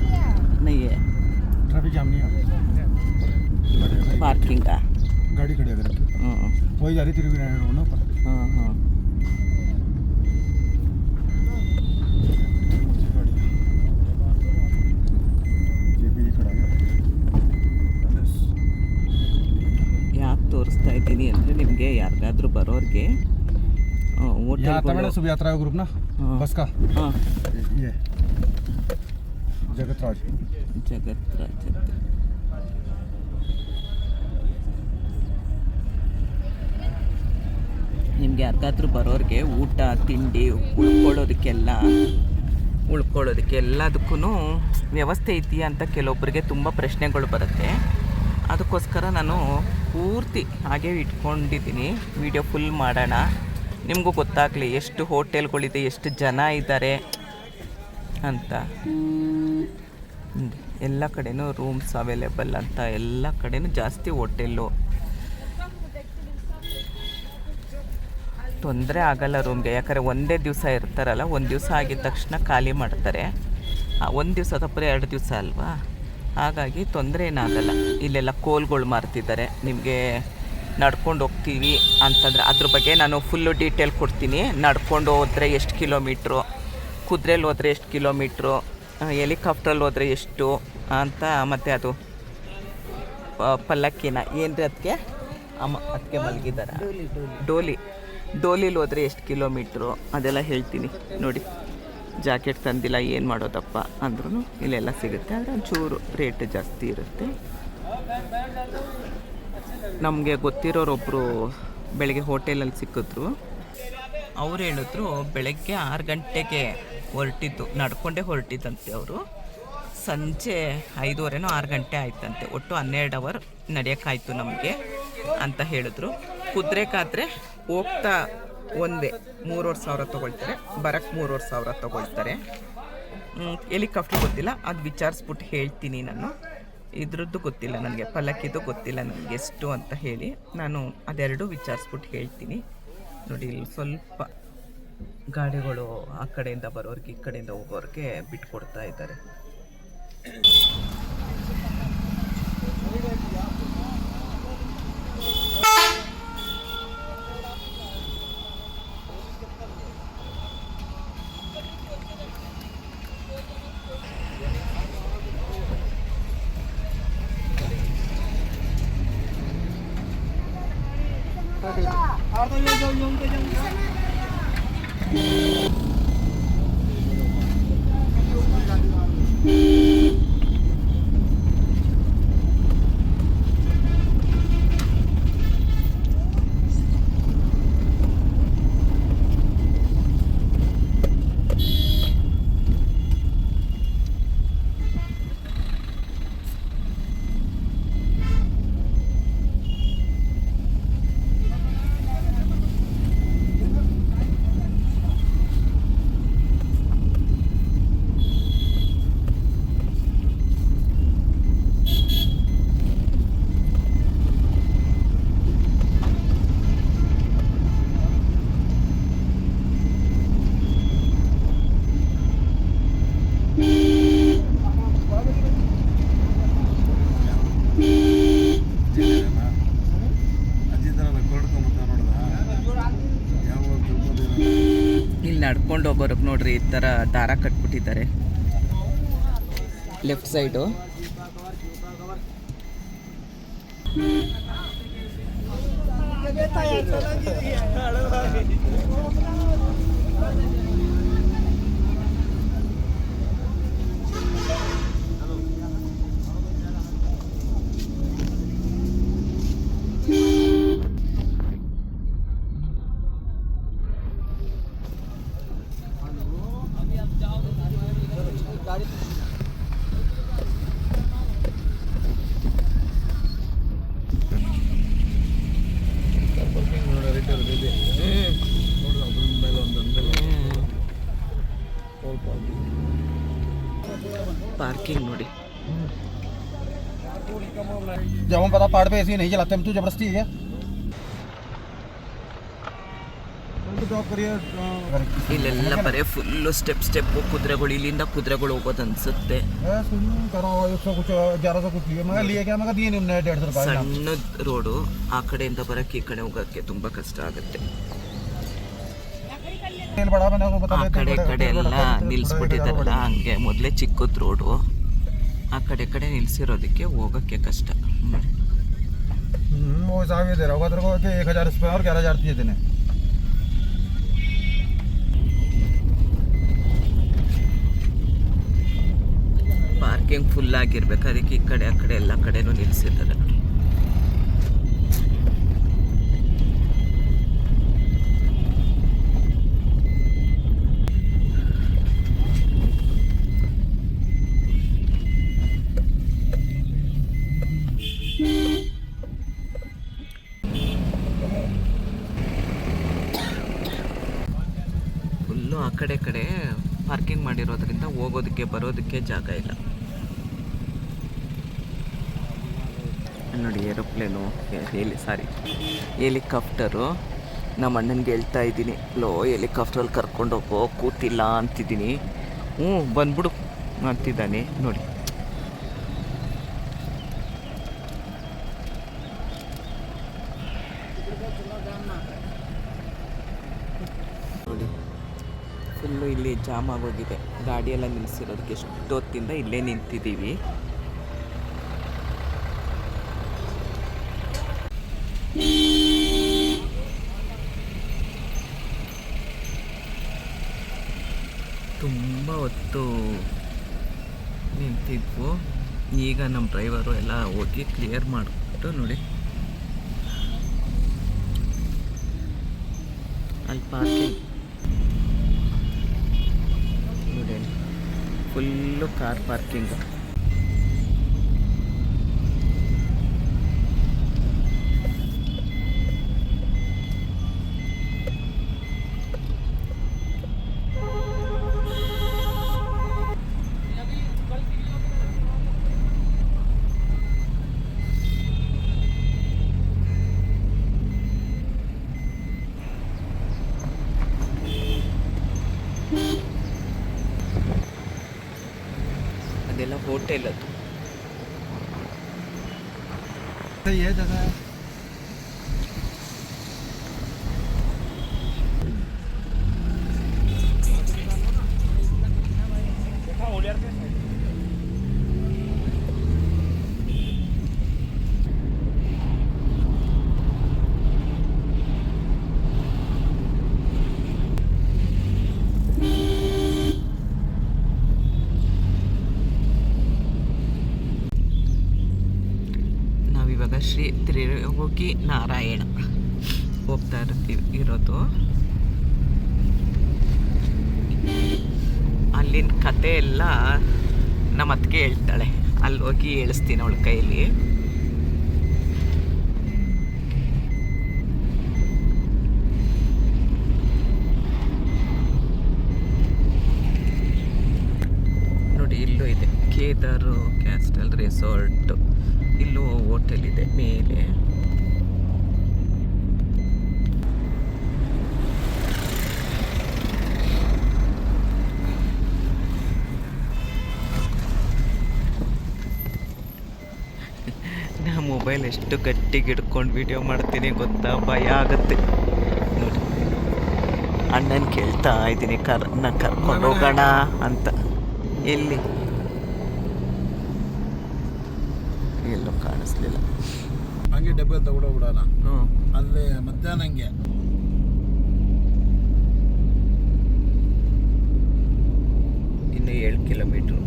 ನಯ್ಯೆ ट्रैफिक जाम नहीं है ಪಾರ್ಕಿಂಗಾ? गाड़ी खड़ी अगर ಹ್ಞೂ वही जा रही थी रोड ना ऊपर ಹಾಂ ಹಾಂ. ये भी खड़ा है ಯಾಕೆ ತೋರಿಸ್ತಾ ಇದ್ದೀನಿ ಅಂದರೆ ನಿಮಗೆ ಯಾರಿಗಾದ್ರೂ ಬರೋರಿಗೆ यहाँ आता मैंने ಹೋಟೆಲ್. शुभ यात्रा ग्रुप ना हाँ। बस का ಹಾಂ, ये जगतराज ಜಗತ್ರಾಜ್. ನಿಮ್ಗೆ ಯಾರಿಗಾದ್ರೂ ಬರೋರಿಗೆ ಊಟ ತಿಂಡಿ ಉಳ್ಕೊಳ್ಳೋದಕ್ಕೆ ಎಲ್ಲದಕ್ಕೂ ವ್ಯವಸ್ಥೆ ಇದೆಯಾ ಅಂತ ಕೆಲವೊಬ್ಬರಿಗೆ ತುಂಬ ಪ್ರಶ್ನೆಗಳು ಬರುತ್ತೆ. ಅದಕ್ಕೋಸ್ಕರ ನಾನು ಪೂರ್ತಿ ಹಾಗೆ ಇಟ್ಕೊಂಡಿದ್ದೀನಿ. ವಿಡಿಯೋ ಫುಲ್ ಮಾಡೋಣ, ನಿಮಗೂ ಗೊತ್ತಾಗಲಿ ಎಷ್ಟು ಹೋಟೆಲ್ಗಳಿದೆ, ಎಷ್ಟು ಜನ ಇದ್ದಾರೆ ಅಂತ. ಎಲ್ಲ ಕಡೆನೂ ರೂಮ್ಸ್ ಅವೈಲೇಬಲ್ ಅಂತ, ಎಲ್ಲ ಕಡೆನೂ ಜಾಸ್ತಿ ಹೋಟೆಲ್ಲು. ತೊಂದರೆ ಆಗಲ್ಲ ರೂಮ್ಗೆ, ಯಾಕಂದರೆ ಒಂದೇ ದಿವಸ ಇರ್ತಾರಲ್ಲ, ಒಂದು ದಿವಸ ಆಗಿದ ತಕ್ಷಣ ಖಾಲಿ ಮಾಡ್ತಾರೆ. ಒಂದು ದಿವಸ ತಪ್ಪರೆ 2 ದಿವಸ ಅಲ್ವಾ, ಹಾಗಾಗಿ ತೊಂದರೆ ಏನಾಗಲ್ಲ. ಇಲ್ಲೆಲ್ಲ ಕೋಲ್ಗಳು ಮಾರ್ತಿದ್ದಾರೆ. ನಿಮಗೆ ನಡ್ಕೊಂಡು ಹೋಗ್ತೀವಿ ಅಂತಂದರೆ ಅದ್ರ ಬಗ್ಗೆ ನಾನು ಫುಲ್ಲು ಡೀಟೇಲ್ ಕೊಡ್ತೀನಿ. ನಡ್ಕೊಂಡು ಹೋದರೆ ಎಷ್ಟು ಕಿಲೋಮೀಟ್ರು, ಕುದುರೆಲಿ ಹೋದರೆ ಎಷ್ಟು ಕಿಲೋಮೀಟ್ರು, ಹೆಲಿಕಾಪ್ಟ್ರಲ್ಲಿ ಹೋದರೆ ಎಷ್ಟು ಅಂತ, ಮತ್ತು ಅದು ಪಲ್ಲಕ್ಕಿನ ಏನ್ರಿ ಅದಕ್ಕೆ ಅದಕ್ಕೆ ಮಲಗಿದ್ದಾರೆ, ಡೋಲಿಲಿ ಹೋದರೆ ಎಷ್ಟು ಕಿಲೋಮೀಟ್ರು ಅದೆಲ್ಲ ಹೇಳ್ತೀನಿ ನೋಡಿ. ಜಾಕೆಟ್ ತಂದಿಲ್ಲ ಏನು ಮಾಡೋದಪ್ಪ ಅಂದ್ರೂ ಇಲ್ಲೆಲ್ಲ ಸಿಗುತ್ತೆ, ಆದರೆ ಒಂಚೂರು ರೇಟ್ ಜಾಸ್ತಿ ಇರುತ್ತೆ. ನಮಗೆ ಗೊತ್ತಿರೋರೊಬ್ಬರು ಬೆಳಗ್ಗೆ ಹೋಟೆಲಲ್ಲಿ ಸಿಕ್ಕಿದ್ರು. ಅವ್ರು ಹೇಳಿದ್ರು ಬೆಳಗ್ಗೆ 6 ಗಂಟೆಗೆ ಹೊರಟಿದ್ದು, ನಡ್ಕೊಂಡೇ ಹೊರಟಿದ್ದಂತೆ ಅವರು. ಸಂಜೆ 5:30 6 ಗಂಟೆ ಆಯ್ತಂತೆ. ಒಟ್ಟು 12 ಅವರ್ ನಡೆಯೋಕ್ಕಾಯ್ತು ನಮಗೆ ಅಂತ ಹೇಳಿದ್ರು. ಕುದುರೆಗಾದರೆ ಹೋಗ್ತಾ ಒಂದೇ 3,500 ತೊಗೊಳ್ತಾರೆ, ಬರೋಕ್ಕೆ 3,500 ತೊಗೊಳ್ತಾರೆ. ಹೆಲಿಕಾಪ್ಟರ್ ಗೊತ್ತಿಲ್ಲ, ಅದು ವಿಚಾರಿಸ್ಬಿಟ್ಟು ಹೇಳ್ತೀನಿ ನಾನು. ಇದ್ರದ್ದು ಗೊತ್ತಿಲ್ಲ ನನಗೆ, ಪಲ್ಲಕ್ಕಿದು ಗೊತ್ತಿಲ್ಲ ನನಗೆ ಎಷ್ಟು ಅಂತ ಹೇಳಿ. ನಾನು ಅದೆರಡು ವಿಚಾರಿಸ್ಬಿಟ್ಟು ಹೇಳ್ತೀನಿ. ನೋಡಿ ಇಲ್ಲಿ ಸ್ವಲ್ಪ ಗಾಡಿಗಳು ಆ ಕಡೆಯಿಂದ ಬರೋರಿಗೆ ಈ ಕಡೆಯಿಂದ ಹೋಗೋರಿಗೆ ಬಿಟ್ಕೊಡ್ತಾ ಇದ್ದಾರೆ. ನಡ್ಕೊಂಡು ಹೋಗೋರಿಗೆ ನೋಡ್ರಿ ಈ ಥರ ದಾರ ಕಟ್ಬಿಟ್ಟಿದ್ದಾರೆ ಲೆಫ್ಟ್ ಸೈಡು. पार्किंग नोड़ी जब हम पता पहाड़ पे ऐसे ही नहीं चलाते हम, तो जबरदस्ती है ಇಲ್ಲೆಲ್ಲ ಬರೀ ಫುಲ್ಲು ಸ್ಟೆಪ್ಪು ಕುದುರೆಗಳು. ಇಲ್ಲಿಂದ ಕುದುರೆಗಳು ಹೋಗೋದು ಅನ್ಸುತ್ತೆ. ಸಣ್ಣ ರೋಡು, ಆ ಕಡೆಯಿಂದ ಬರೋಕ್ಕೆ ಈ ಕಡೆ ಹೋಗೋಕ್ಕೆ ತುಂಬ ಕಷ್ಟ ಆಗುತ್ತೆ. ಆ ಕಡೆ ಎಲ್ಲ ನಿಲ್ಲಿಸ್ಬಿಟ್ಟಿದ್ದಾರಲ್ಲ, ಹಂಗೆ ಮೊದಲೇ ಚಿಕ್ಕದ್ ರೋಡು, ಆ ಕಡೆ ನಿಲ್ಸಿರೋದಕ್ಕೆ ಹೋಗೋಕ್ಕೆ ಕಷ್ಟ. ಪಾರ್ಕಿಂಗ್ ಫುಲ್ ಆಗಿರ್ಬೇಕು, ಅದಕ್ಕೆ ಈ ಕಡೆ ಆ ಕಡೆ ಎಲ್ಲ ಕಡೆನೂ ನಿಲ್ಲಿಸಿದ್ದಾರೆ. ಫುಲ್ಲು ಆ ಕಡೆ ಪಾರ್ಕಿಂಗ್ ಮಾಡಿರೋದ್ರಿಂದ ಹೋಗೋದಕ್ಕೆ ಬರೋದಕ್ಕೆ ಜಾಗ ಇಲ್ಲ. ಅಲ್ಲಿ ನೋಡಿ ಏರೋಪ್ಲೇನು ಹೆಲಿಕಾಪ್ಟರು. ನಮ್ಮ ಅಣ್ಣನಿಗೆ ಹೇಳ್ತಾ ಇದ್ದೀನಿ, ಹೆಲಿಕಾಪ್ಟ್ರಲ್ಲಿ ಕರ್ಕೊಂಡು ಹೋಗೋ, ಕೂತಿಲ್ಲ ಅಂತಿದ್ದೀನಿ. ಬಂದ್ಬಿಡು ಅಂತಿದ್ದಾನೆ ನೋಡಿ. ನೋಡಿ ಫುಲ್ಲು ಇಲ್ಲಿ ಜಾಮ್ ಆಗೋಗಿದೆ, ಗಾಡಿಯೆಲ್ಲ ನಿಲ್ಲಿಸಿರೋದಕ್ಕೆ ಎಷ್ಟೊತ್ತಿಂದ ಇಲ್ಲೇ ನಿಂತಿದ್ದೀವಿ. ತುಂಬ ಹೊತ್ತು ನಿಂತಿದ್ವು. ಈಗ ನಮ್ಮ ಡ್ರೈವರು ಎಲ್ಲ ಹೋಗಿ ಕ್ಲಿಯರ್ ಮಾಡಿಬಿಟ್ಟು ನೋಡಿ ಅಲ್ಲಿ ಪಾರ್ಕಿಂಗ್ ನೋಡಿ, ಫುಲ್ಲು ಕಾರ್ ಪಾರ್ಕಿಂಗು. ಅದೆಲ್ಲ ಹೋಟೆಲ್ ಅದು. ये जगह है ನಾವಿವಾಗ ಶ್ರೀ ತ್ರಿಯೋಗಿ ನಾರಾಯಣ ಹೋಗ್ತಾ ಇರೋದು. ಅಲ್ಲಿನ ಕತೆ ಎಲ್ಲ ನಮ್ಮ ಅತ್ತಿಗೆ ಹೇಳ್ತಾಳೆ, ಅಲ್ಲಿ ಹೋಗಿ ಹೇಳಿಸ್ತೀನಿ ಅವಳ ಕೈಯಲ್ಲಿ. ನೋಡಿ ಇಲ್ಲೂ ಇದೆ ಕೇದಾರ್ ಕ್ಯಾಸ್ಟಲ್ ರೆಸಾರ್ಟ್. ಇಲ್ಲೂ ಹೋಟೆಲ್ ಇದೆ ಮೇಲೆ. ನಾ ಮೊಬೈಲ್ ಎಷ್ಟು ಗಟ್ಟಿಗೆ ಹಿಡ್ಕೊಂಡು ವಿಡಿಯೋ ಮಾಡ್ತೀನಿ ಗೊತ್ತಾ, ಭಯ ಆಗುತ್ತೆ ನೋಡಿ. ಅಣ್ಣನ ಕೇಳ್ತಾ ಇದ್ದೀನಿ ಕರ್ಕೊಂಡು ಹೋಗೋಣ ಅಂತ. ಎಲ್ಲೂ ಕಾಣಿಸ್ಲಿಲ್ಲ. ಹಂಗೆ ಡಬ್ಬೆ ತಗೊಂಡೋಗ್ಬಿಡೋಣ. ಹ್ಞೂ ಅಲ್ಲಿ ಮಧ್ಯಾಹ್ನ ಹಂಗೆ ಇನ್ನು 7 ಕಿಲೋಮೀಟ್ರು.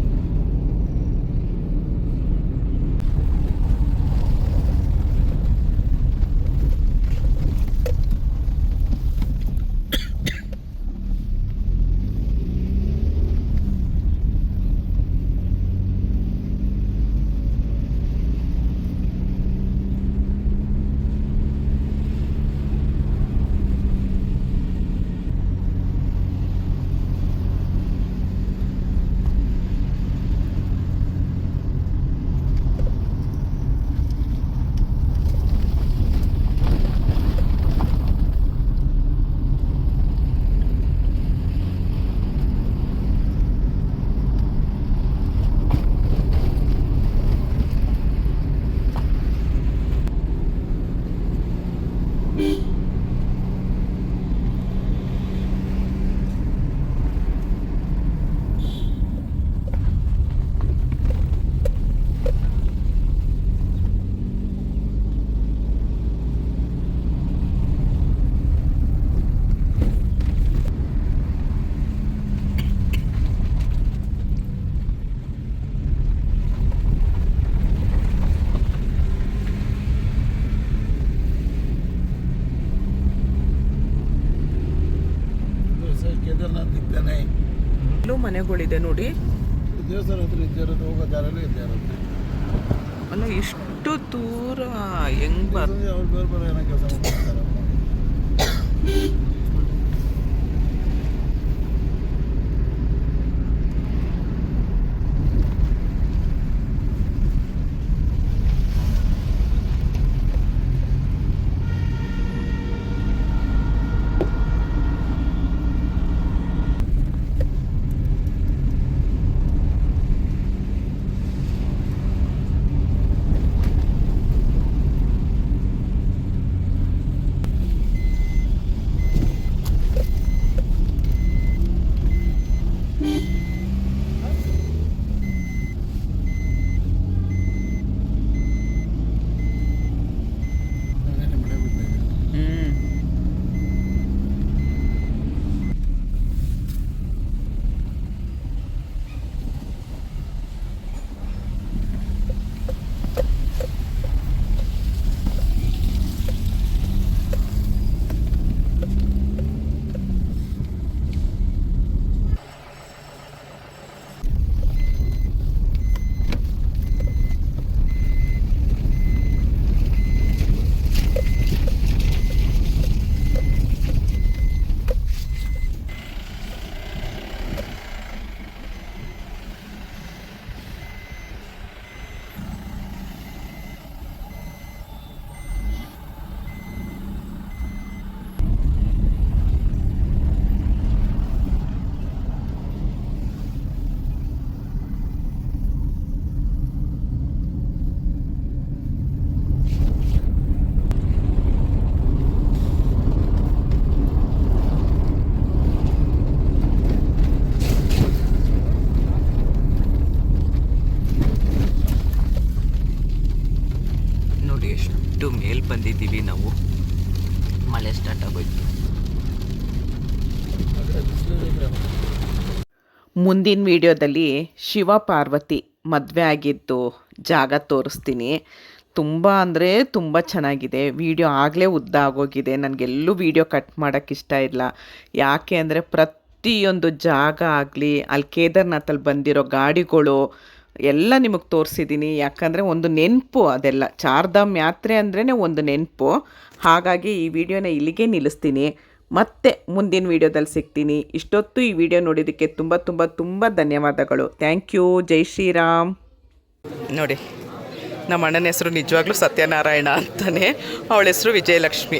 ಕೇದಾರ್ನಾಥ್ ದಿಗ್ತಾನೆ. ಇಲ್ಲೂ ಮನೆಗಳಿದೆ ನೋಡಿ. ದೇವಸ್ಥಾನ ಹತ್ರ ಇದ್ದೇ ಇರುತ್ತೆ, ಹೋಗೋ ದಾರಲ್ಲೇ ಇದ್ದೇ ಇರುತ್ತೆ. ಅಲ್ಲ ಇಷ್ಟು ದೂರ ಹೆಂಗ್ ಅವ್ರು ಬೇರೆ ಬೇರೆ ಏನೋ ಕೆಲಸ ಮಾಡ್ತಾರೆ. ಬಂದಿದ್ದೀವಿ ನಾವು. ಮಳೆ ಸ್ಟಾರ್ಟ್ ಆಗೋಯ್ತು. ಮುಂದಿನ ವಿಡಿಯೋದಲ್ಲಿ ಶಿವ ಪಾರ್ವತಿ ಮದುವೆ ಆಗಿದ್ದು ಜಾಗ ತೋರಿಸ್ತೀನಿ. ತುಂಬ ಅಂದರೆ ತುಂಬ ಚೆನ್ನಾಗಿದೆ. ವಿಡಿಯೋ ಆಗಲೇ ಉದ್ದ ಆಗೋಗಿದೆ. ನನಗೆಲ್ಲೂ ವಿಡಿಯೋ ಕಟ್ ಮಾಡೋಕ್ಕೆ ಇಷ್ಟ ಇಲ್ಲ. ಯಾಕೆ ಅಂದರೆ ಪ್ರತಿಯೊಂದು ಜಾಗ ಆಗಲಿ, ಅಲ್ಲಿ ಕೇದಾರ್ನಾಥಲ್ಲಿ ಬಂದಿರೋ ಗಾಡಿಗಳು ಎಲ್ಲ ನಿಮಗೆ ತೋರಿಸಿದ್ದೀನಿ. ಯಾಕಂದರೆ ಒಂದು ನೆನಪು ಅದೆಲ್ಲ. ಚಾರ್ಧಾಮ್ ಯಾತ್ರೆ ಅಂದ್ರೇ ಒಂದು ನೆನಪು. ಹಾಗಾಗಿ ಈ ವಿಡಿಯೋನ ಇಲ್ಲಿಗೆ ನಿಲ್ಲಿಸ್ತೀನಿ. ಮತ್ತೆ ಮುಂದಿನ ವಿಡಿಯೋದಲ್ಲಿ ಸಿಗ್ತೀನಿ. ಇಷ್ಟೊತ್ತು ಈ ವಿಡಿಯೋ ನೋಡಿದ್ದಕ್ಕೆ ತುಂಬ ತುಂಬ ತುಂಬ ಧನ್ಯವಾದಗಳು. Thank you. ಜೈ ಶ್ರೀರಾಮ್. ನೋಡಿ, ನಮ್ಮ ಅಣ್ಣನ ಹೆಸರು ನಿಜವಾಗ್ಲೂ ಸತ್ಯನಾರಾಯಣ ಅಂತಾನೆ, ಅವಳ ಹೆಸರು ವಿಜಯಲಕ್ಷ್ಮಿ.